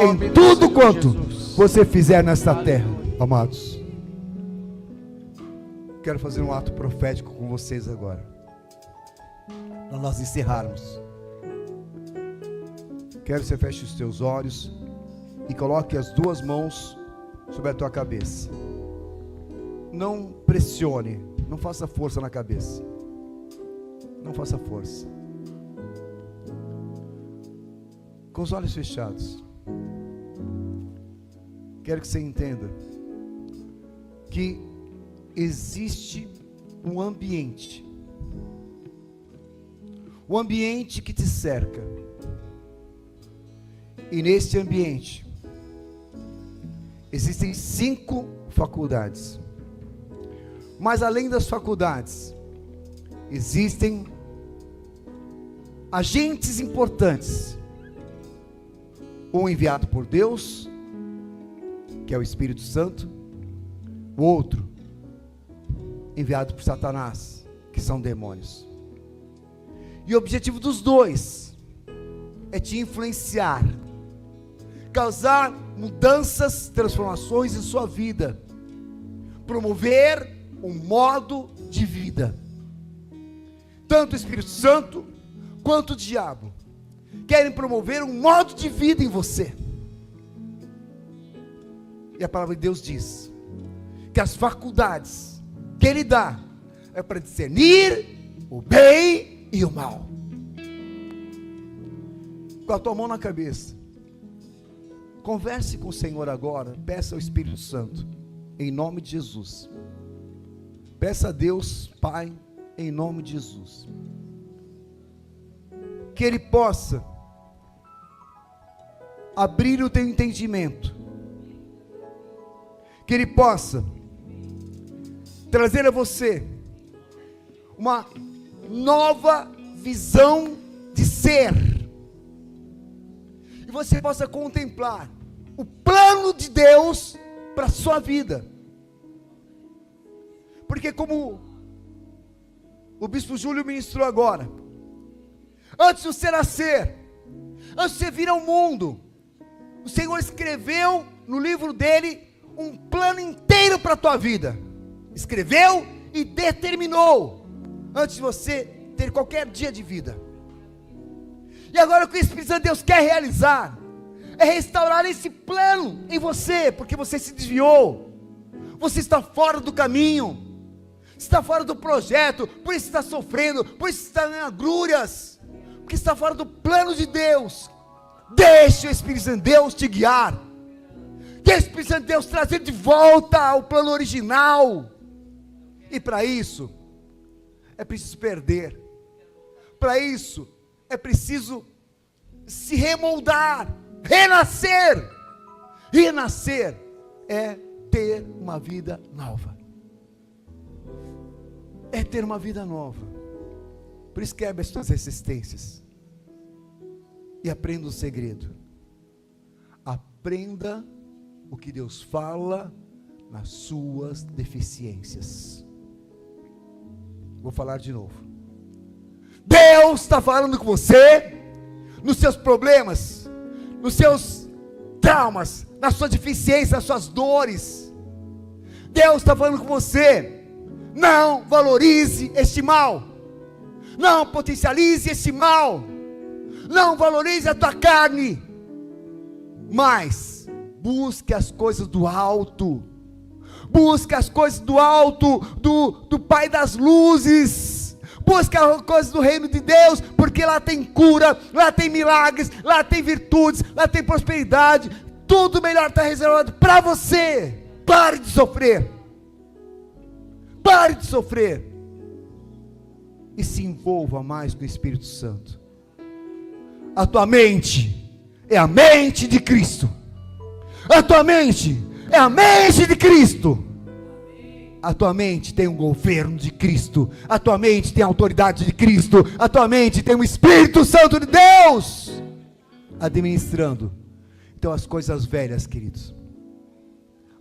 em tudo quanto você fizer nesta terra. Amados, quero fazer um ato profético com vocês agora, para nós encerrarmos. Quero que você feche os teus olhos e coloque as duas mãos sobre a tua cabeça. Não pressione, não faça força na cabeça. Não faça força. Com os olhos fechados, quero que você entenda que existe um ambiente que te cerca. E neste ambiente existem 5 faculdades. Mas além das faculdades, existem agentes importantes. Um enviado por Deus, que é o Espírito Santo. O outro enviado por Satanás, que são demônios. E o objetivo dos dois é te influenciar, causar mudanças, transformações em sua vida, promover um modo de vida. Tanto o Espírito Santo quanto o diabo querem promover um modo de vida em você. E a palavra de Deus diz que as faculdades que Ele dá é para discernir o bem e o mal. Com a tua mão na cabeça, converse com o Senhor agora, peça ao Espírito Santo, em nome de Jesus. Peça a Deus, Pai, em nome de Jesus, que Ele possa abrir o teu entendimento, que Ele possa trazer a você uma nova visão de ser, e você possa contemplar o plano de Deus para a sua vida. Porque como o Bispo Júlio ministrou agora, antes de você nascer, antes de você vir ao mundo, o Senhor escreveu no livro dele um plano inteiro para a tua vida. Escreveu e determinou, antes de você ter qualquer dia de vida. E agora o que o Espírito Santo de Deus quer realizar, é restaurar esse plano em você, porque você se desviou, você está fora do caminho, está fora do projeto, por isso está sofrendo, por isso está em agrúrias, porque está fora do plano de Deus. Deixe o Espírito Santo de Deus te guiar, deixe o Espírito Santo de Deus trazer de volta ao plano original. E para isso é preciso perder, para isso é preciso se remoldar, renascer. Renascer é ter uma vida nova, é ter uma vida nova. Por isso quebre as suas resistências e aprenda o segredo. Aprenda o que Deus fala nas suas deficiências. Vou falar de novo. Deus está falando com você nos seus problemas, nos seus traumas, nas suas deficiências, nas suas dores. Deus está falando com você: não valorize este mal, não potencialize esse mal, não valorize a tua carne, mas busque as coisas do alto, busque as coisas do alto, do Pai das luzes, busque as coisas do reino de Deus, porque lá tem cura, lá tem milagres, lá tem virtudes, lá tem prosperidade, tudo melhor está reservado para você. Pare de sofrer, pare de sofrer, e se envolva mais com o Espírito Santo. A tua mente é a mente de Cristo, a tua mente é a mente de Cristo, a tua mente tem um governo de Cristo, a tua mente tem a autoridade de Cristo, a tua mente tem o Espírito Santo de Deus administrando. Então as coisas velhas, queridos,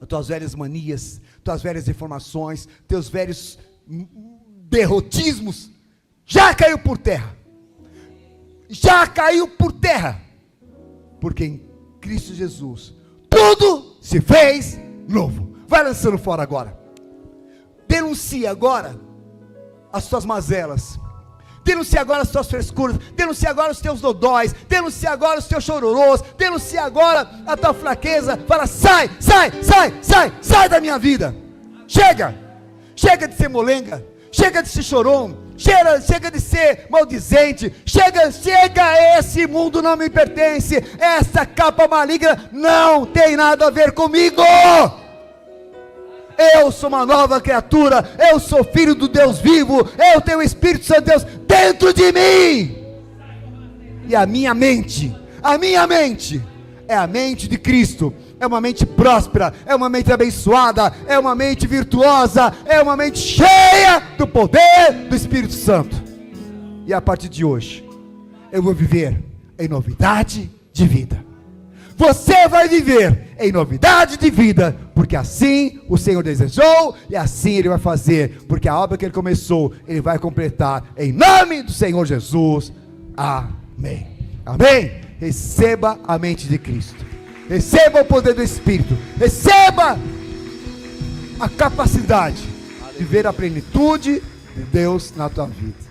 as tuas velhas manias, tuas velhas deformações, teus velhos derrotismos, já caiu por terra, já caiu por terra, porque em Cristo Jesus tudo se fez novo. Vai lançando fora agora, denuncia agora as tuas mazelas, denuncia agora as tuas frescuras, denuncia agora os teus dodóis, denuncia agora os teus chororôs, denuncia agora a tua fraqueza. Fala: sai, sai, sai, sai, sai da minha vida. Chega, chega de ser molenga, chega de ser chorão, chega de ser maldizente, chega, esse mundo não me pertence, essa capa maligna não tem nada a ver comigo. Eu sou uma nova criatura, eu sou filho do Deus vivo, eu tenho o Espírito Santo de Deus dentro de mim, e a minha mente é a mente de Cristo, é uma mente próspera, é uma mente abençoada, é uma mente virtuosa, é uma mente cheia do poder do Espírito Santo. E a partir de hoje eu vou viver em novidade de vida. Você vai viver em novidade de vida, porque assim o Senhor desejou, e assim Ele vai fazer, porque a obra que Ele começou, Ele vai completar, em nome do Senhor Jesus. Amém. Amém. Receba a mente de Cristo, receba o poder do Espírito, receba a capacidade de ver a plenitude de Deus na tua vida.